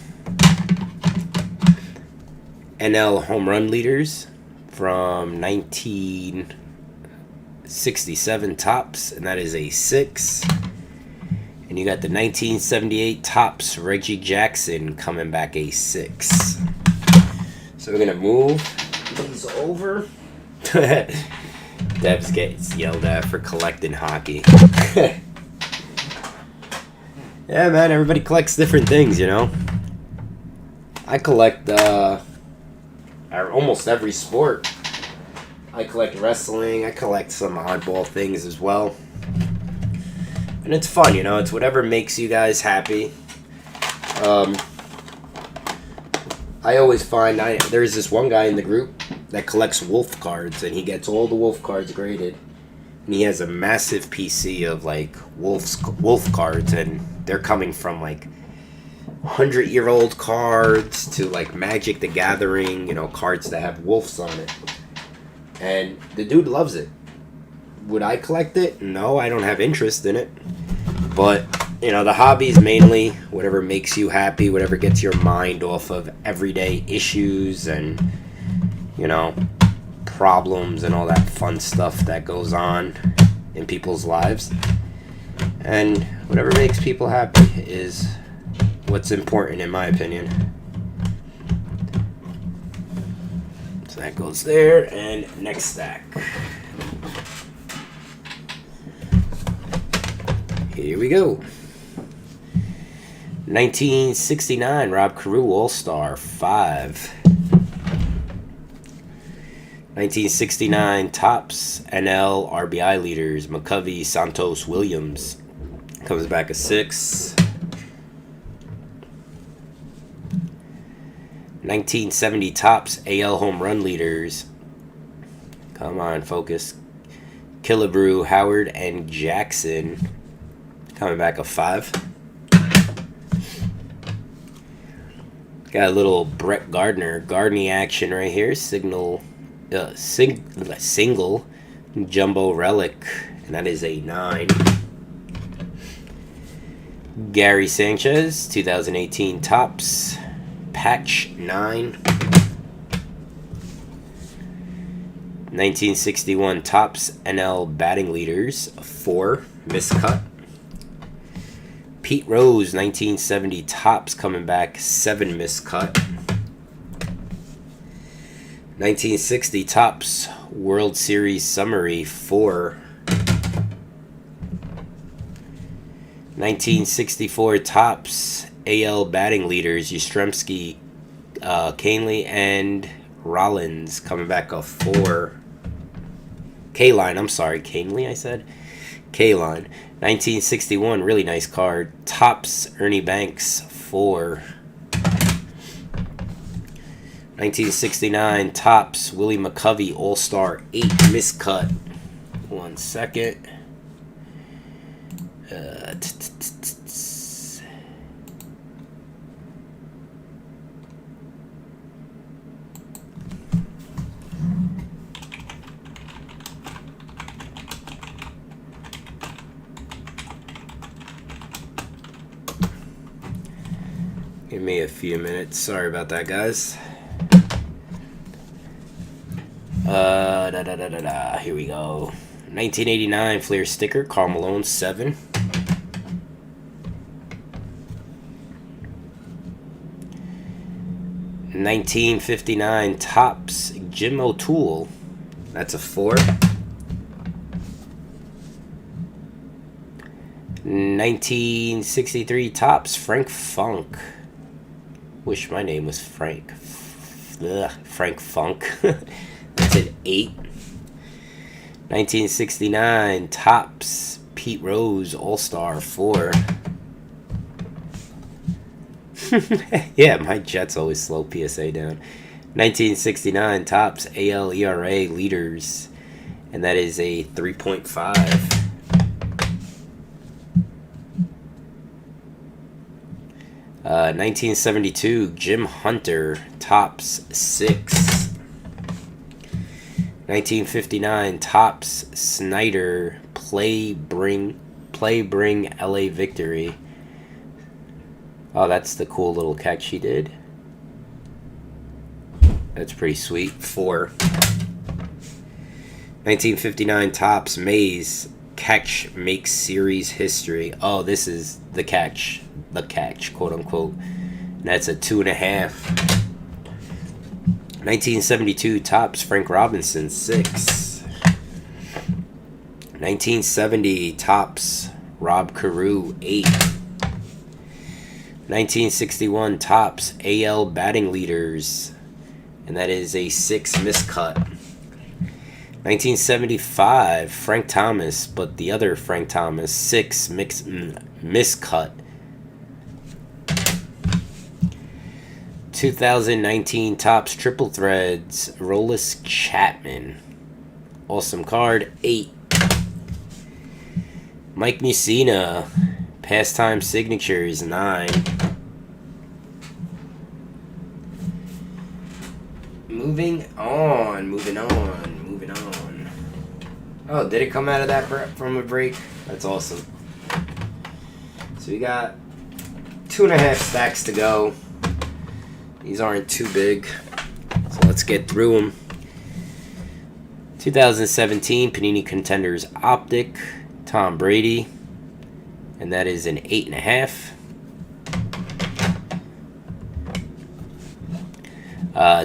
NL Home Run Leaders from 1967 Topps, and that is a 6. And you got the 1978 Topps Reggie Jackson coming back a 6. So we're going to move these over. Debs gets yelled at for collecting hockey. Yeah, man, everybody collects different things, you know. I collect almost every sport. I collect wrestling. I collect some oddball things as well. And it's fun, you know. It's whatever makes you guys happy. I always find there's this one guy in the group that collects wolf cards, and he gets all the wolf cards graded. And he has a massive PC of like wolf cards, and they're coming from like 100-year-old cards to like Magic the Gathering, you know, cards that have wolves on it. And the dude loves it. Would I collect it? No, I don't have interest in it. But, you know, the hobby's mainly whatever makes you happy, whatever gets your mind off of everyday issues and, you know, problems and all that fun stuff that goes on in people's lives. And whatever makes people happy is what's important, in my opinion. So that goes there, and next stack. Here we go. 1969 Rob Carew All-Star 5. 1969 Topps NL RBI Leaders McCovey Santos Williams comes back a 6. 1970 Topps AL Home Run Leaders. Come on, focus. Killebrew, Howard, and Jackson coming back a 5. Got a little Brett Gardner action right here. Single jumbo relic, and that is a 9. Gary Sanchez 2018 Topps patch 9. 1961 Topps NL batting leaders 4 miscut. Pete Rose 1970 Topps coming back 7 miscut. 1960 Topps World Series Summary 4. 1964 Topps AL batting leaders Yastrzemski, Canely, and Rollins coming back a 4. K-line, I'm sorry, Canely I said. K-line. 1961, really nice card. Topps Ernie Banks 4. 1969 Topps Willie McCovey All-Star 8 miscut. 1 second. Give me a few minutes. Sorry about that, guys. Here we go. 1989 Fleer sticker, Karl Malone 7. 1959 Topps Jim O'Toole, that's a 4. 1963 Topps Frank Funk. Wish my name was Frank. Frank Funk. That's an 8. 1969 Topps Pete Rose All-Star 4. Yeah, my Jets always slow PSA down. 1969 Topps AL ERA leaders, and that is a 3.5. 1972 Jim Hunter Topps 6. 1959 Topps Snyder Play Bring LA Victory. Oh, that's the cool little catch he did. That's pretty sweet. 4. 1959 Topps Mays Catch Makes Series History. Oh, this is the catch, quote unquote. And that's a 2.5. 1972 Topps Frank Robinson 6. 1970 Topps Rob Carew 8. 1961 Topps AL batting leaders, and that is a 6 miscut. 1975 Frank Thomas, but the other Frank Thomas 6 miscut. 2019 Topps Triple Threads Rollis Chapman, awesome card 8. Mike Mussina Pastime Signatures 9. Moving on. Oh, did it come out of that from a break? That's awesome. So we got 2.5 stacks to go. These aren't too big, so let's get through them. 2017 Panini Contenders Optic Tom Brady, and that is an 8.5.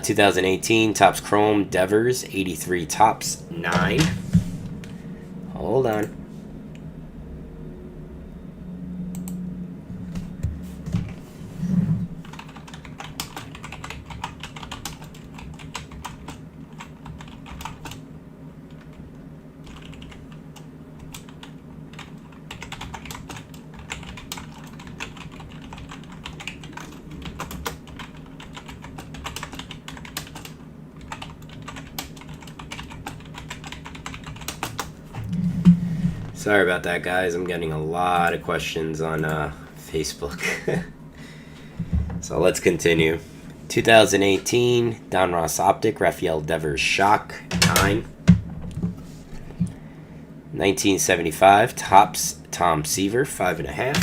2018 Topps Chrome Devers 83 Topps 9. Hold on. Sorry about that, guys. I'm getting a lot of questions on Facebook. So let's continue. 2018 Don Ross Optic Rafael Devers Shock 9. 1975 Topps Tom Seaver 5.5.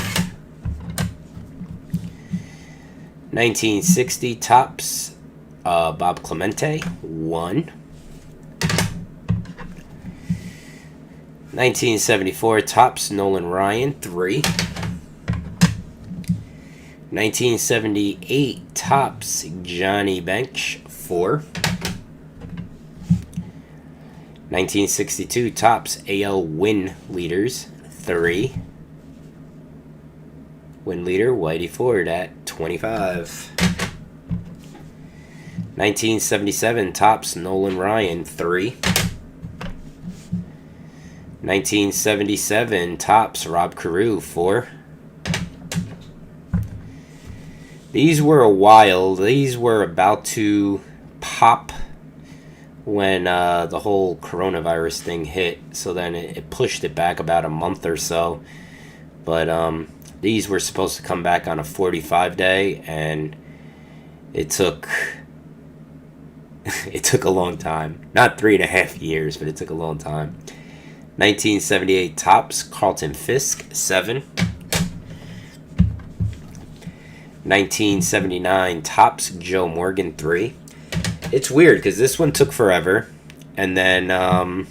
1960 Topps Bob Clemente 1. 1974 Topps Nolan Ryan 3. 1978 Topps Johnny Bench 4. 1962 Topps AL Win Leaders 3. Win leader Whitey Ford at 25. 1977 Topps Nolan Ryan 3. 1977 Topps Rob Carew 4. These were These were about to pop when the whole coronavirus thing hit. So then it pushed it back about a month or so. But these were supposed to come back on a 45-day, and it took a long time. Not 3.5 years, but it took a long time. 1978 Topps Carlton Fisk 7. 1979 Topps Joe Morgan 3. It's weird because this one took forever, and then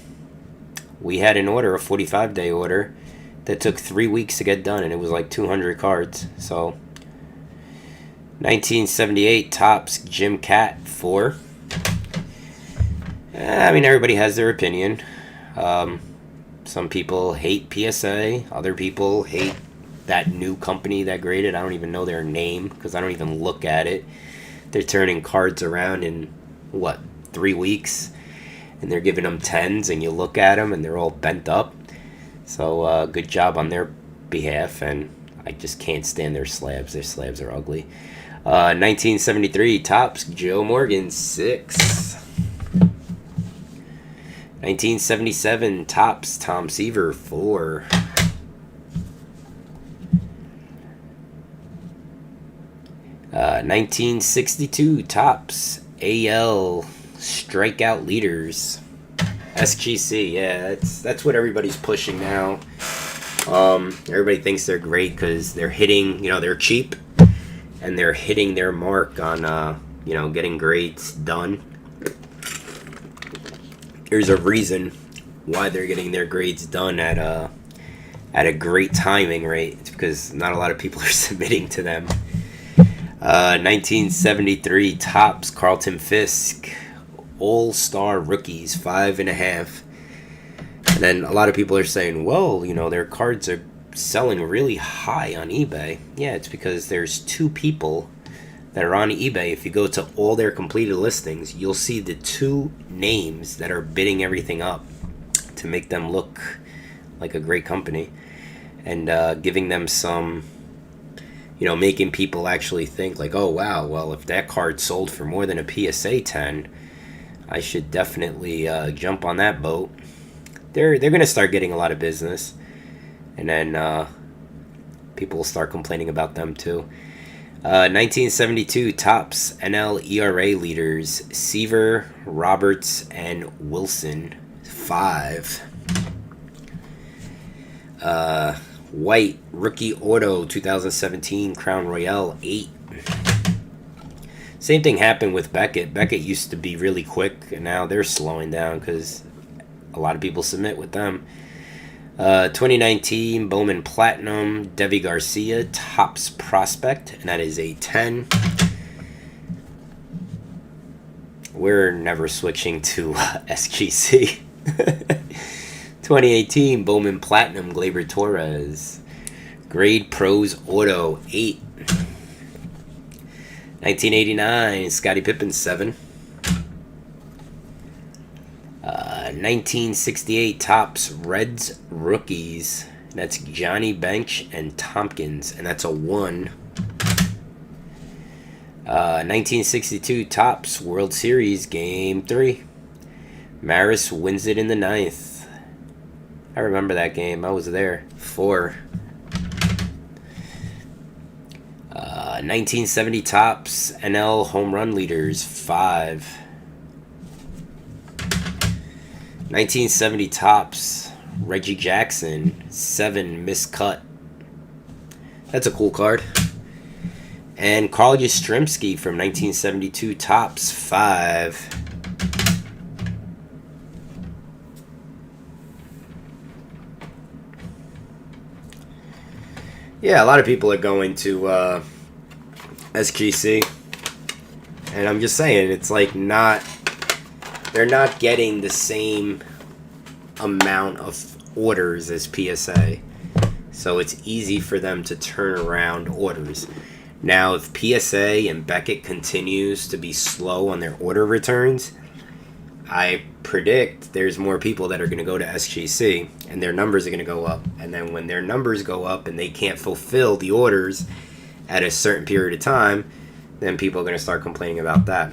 we had an order, a 45-day order, that took 3 weeks to get done, and it was like 200 cards. So 1978 Topps Jim Cat 4. I mean, everybody has their opinion. Some people hate PSA. Other people hate that new company that graded. I don't even know their name because I don't even look at it. They're turning cards around in, 3 weeks? and they're giving them 10s, and you look at them and they're all bent up. So good job on their behalf, and I just can't stand their slabs. Their slabs are ugly. 1973 Topps Joe Morgan 6. 1977 Topps Tom Seaver 4. 1962 Topps AL Strikeout Leaders SGC. Yeah, that's what everybody's pushing now. Everybody thinks they're great because they're hitting, they're cheap, and they're hitting their mark on, getting grades done. There's a reason why they're getting their grades done at a great timing rate. It's because not a lot of people are submitting to them. 1973 Topps Carlton Fisk All-Star Rookies 5.5. And then a lot of people are saying, well, their cards are selling really high on eBay. Yeah, it's because there's two people that are on eBay. If you go to all their completed listings, you'll see the two names that are bidding everything up to make them look like a great company, and giving them some, making people actually think like, oh wow, well, if that card sold for more than a PSA 10, I should definitely jump on that boat. They're going to start getting a lot of business, and then people will start complaining about them too. 1972 Topps NL ERA Leaders Seaver, Roberts, and Wilson 5. White Rookie Auto 2017 Crown Royale 8. Same thing happened with Beckett. Beckett used to be really quick, and now they're slowing down because a lot of people submit with them. 2019 Bowman Platinum Devi Garcia Topps Prospect, and that is a 10. We're never switching to SGC. 2018 Bowman Platinum Gleyber Torres Grade Pros Auto 8. 1989 Scottie Pippen 7. 1968 Topps Reds Rookies. That's Johnny Bench and Tompkins, and that's a 1. 1962 Topps World Series Game 3. Maris wins it in the 9th. I remember that game. I was there. 4. 1970 Topps NL Home Run Leaders 5. 1970 Topps Reggie Jackson 7 miscut. That's a cool card. And Carl Yastrzemski from 1972 Topps 5. Yeah, a lot of people are going to SGC, and I'm just saying, it's like they're not getting the same amount of orders as PSA, so it's easy for them to turn around orders. Now, if PSA and Beckett continues to be slow on their order returns, I predict there's more people that are going to go to SGC, and their numbers are going to go up. And then when their numbers go up and they can't fulfill the orders at a certain period of time, then people are going to start complaining about that.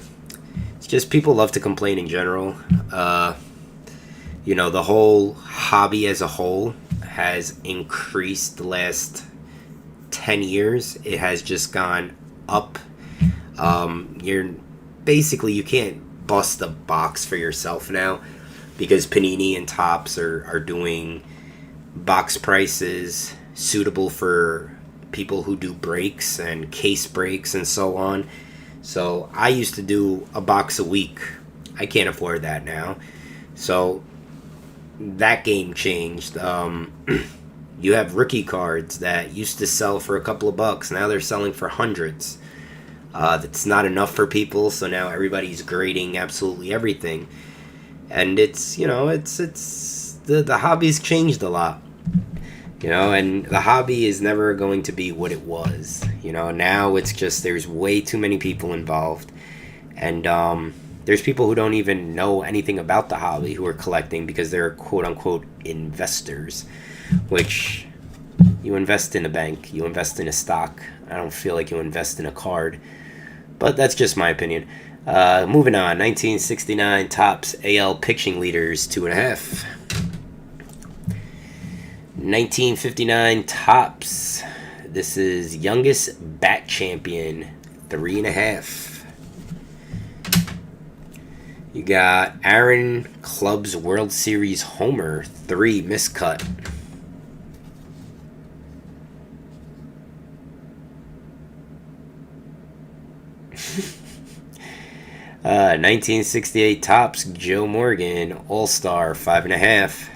It's just people love to complain in general. The whole hobby as a whole has increased the last 10 years. It has just gone up. You can't bust a box for yourself now because Panini and Topps are doing box prices suitable for people who do breaks and case breaks and so on. So I used to do a box a week. I can't afford that now. So that game changed. You have rookie cards that used to sell for a couple of bucks. Now they're selling for hundreds. That's not enough for people, so now everybody's grading absolutely everything. And it's the hobby's changed a lot. And the hobby is never going to be what it was. Now it's just there's way too many people involved. And There's people who don't even know anything about the hobby who are collecting because they're quote-unquote investors, which you invest in a bank, you invest in a stock. I don't feel like you invest in a card, but that's just my opinion. Moving on, 1969 Topps AL Pitching Leaders 2.5. 1959 Topps. This is Youngest Bat Champion 3.5. You got Aaron Club's World Series Homer 3 miscut. 1968 Topps Joe Morgan All-Star 5.5.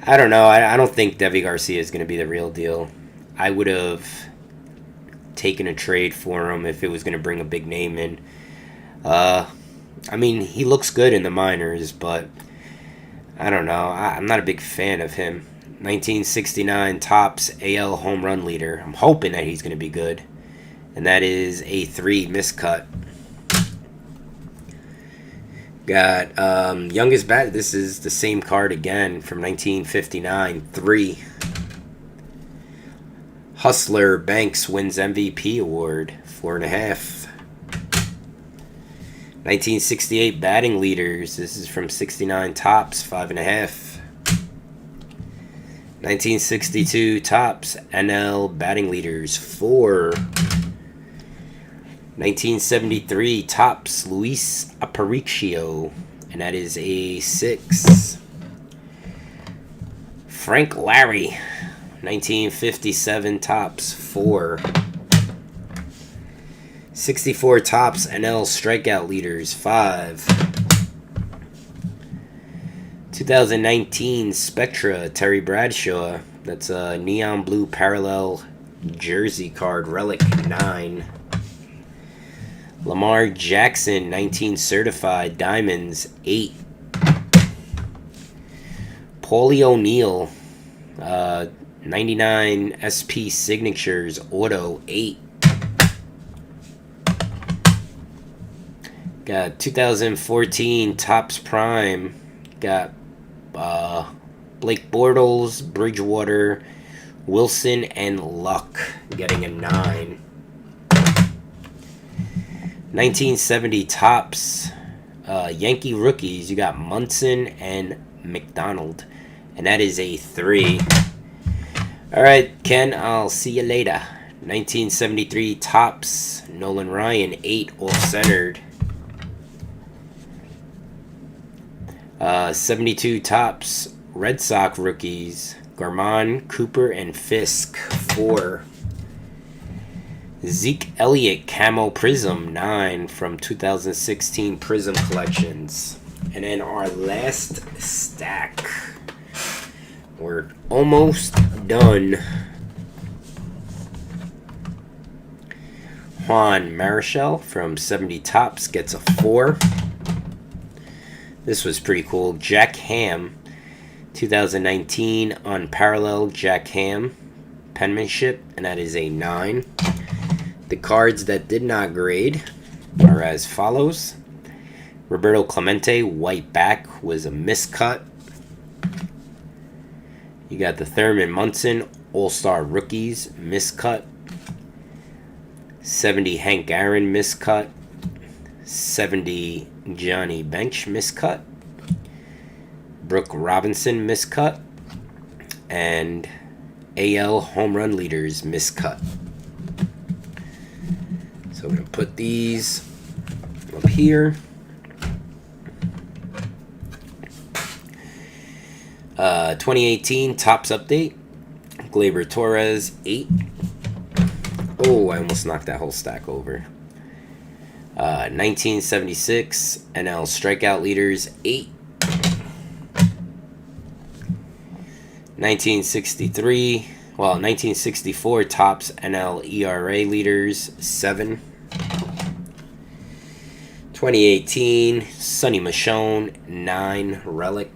I don't know. I don't think Devi Garcia is going to be the real deal. I would have taken a trade for him if it was going to bring a big name in. I mean, he looks good in the minors, but I don't know. I'm not a big fan of him. 1969 Topps AL Home Run Leader. I'm hoping that he's going to be good. And that is a 3 miscut. Got Youngest Bat. This is the same card again from 1959. 3. Hustler Banks wins MVP award. 4.5. 1968 Batting Leaders. This is from 69 Topps. 5.5. 1962 Topps NL Batting Leaders. 4. 1973 Topps Luis Aparicio, and that is a 6. Frank Larry, 1957 Topps 4. 64 Topps NL Strikeout Leaders 5. 2019 Spectra Terry Bradshaw, that's a neon blue parallel jersey card relic 9. Lamar Jackson, 19 Certified Diamonds, 8. Paulie O'Neill, 99 SP Signatures, Auto, 8. Got 2014 Topps Prime. Got Blake Bortles, Bridgewater, Wilson, and Luck getting a 9. 1970 Topps Yankee Rookies. You got Munson and McDonald, and that is a 3. All right, Ken, I'll see you later. 1973 Topps Nolan Ryan 8 off-centered. 72 Topps Red Sox Rookies Garmon, Cooper, and Fisk 4. Zeke Elliott Camo Prism 9 from 2016 Prism Collections. And then our last stack. We're almost done. Juan Marichal from 70 Topps gets a 4. This was pretty cool. Jack Ham, 2019 Unparalleled Jack Ham penmanship, and that is a 9. The cards that did not grade are as follows. Roberto Clemente, white back, was a miscut. You got the Thurman Munson, All-Star Rookies, miscut. 70 Hank Aaron, miscut. 70 Johnny Bench, miscut. Brooke Robinson, miscut. And AL Home Run Leaders, miscut. So I'm going to put these up here. 2018 Topps Update. Gleyber Torres, 8. Oh, I almost knocked that whole stack over. 1976 NL Strikeout Leaders, 8. 1964 Topps NL ERA Leaders, 7. 2018 Sonny Michonne, 9 relic.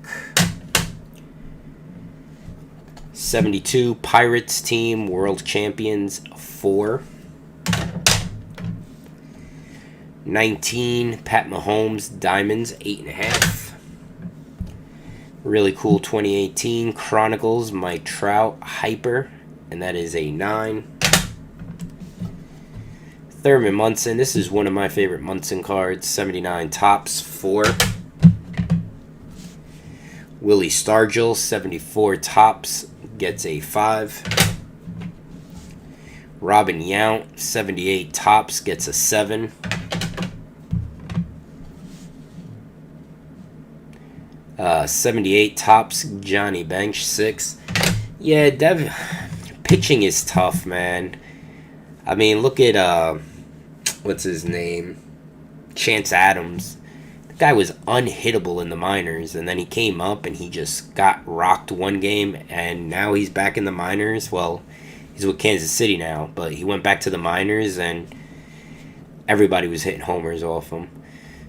72 Pirates Team World Champions, 4. 19, Pat Mahomes, Diamonds, 8.5. Really cool 2018 Chronicles, Mike Trout, Hyper, and that is a 9. Thurman Munson, this is one of my favorite Munson cards, 79 Topps, 4. Willie Stargell, 74 Topps, gets a 5. Robin Yount, 78 Topps, gets a 7. 78 Topps, Johnny Bench, 6. Yeah, pitching is tough, man. I mean, look at, what's his name? Chance Adams. The guy was unhittable in the minors, and then he came up and he just got rocked one game, and now he's back in the minors. Well, he's with Kansas City now, but he went back to the minors, and everybody was hitting homers off him.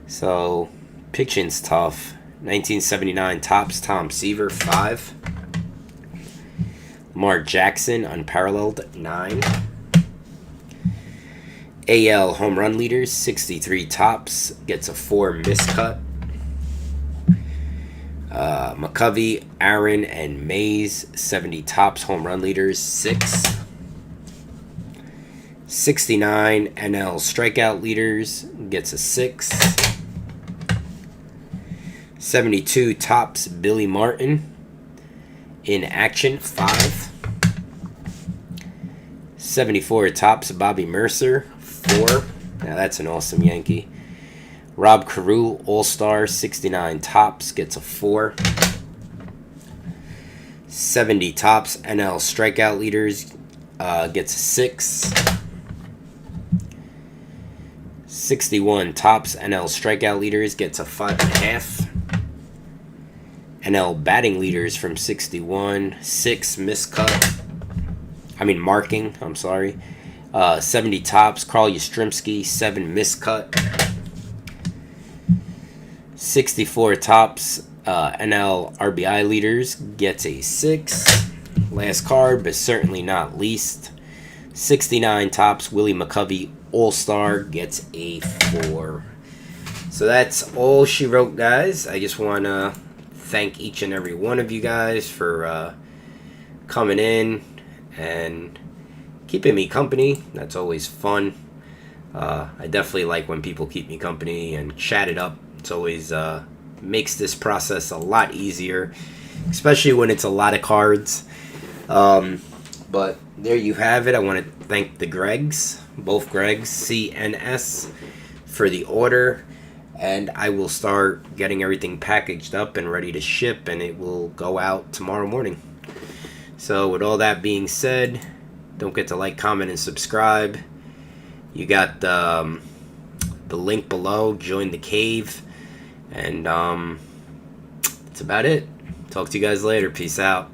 So, pitching's tough. 1979 Topps, Tom Seaver, 5. Lamar Jackson, unparalleled, 9. AL home run leaders, 63 Topps, gets a 4 miscut. McCovey, Aaron, and Mays, 70 Topps home run leaders, 6. 69 NL strikeout leaders, gets a 6. 72 Topps, Billy Martin, in action, 5. 74 Topps, Bobby Mercer, 4. Now that's an awesome Yankee. Rob Carew, All-Star, 69 Topps, gets a 4. 70 Topps, NL strikeout leaders, gets a 6. 61 Topps, NL strikeout leaders, gets a 5.5. NL batting leaders from 61, 6 miscut. Marking, I'm sorry. 70 Topps, Carl Yastrzemski, 7 miscut. 64 Topps, NL RBI leaders, gets a 6. Last card, but certainly not least. 69 Topps, Willie McCovey, All-Star, gets a 4. So that's all she wrote, guys. I just want to thank each and every one of you guys for coming in and keeping me company. That's always fun. I definitely like when people keep me company and chat it up. It's always makes this process a lot easier, especially when it's a lot of cards. But there you have it. I want to thank the Gregs, both Gregs, C and S, for the order. And I will start getting everything packaged up and ready to ship, and it will go out tomorrow morning. So with all that being said, don't forget to like, comment, and subscribe. You got the link below. Join the cave. And that's about it. Talk to you guys later. Peace out.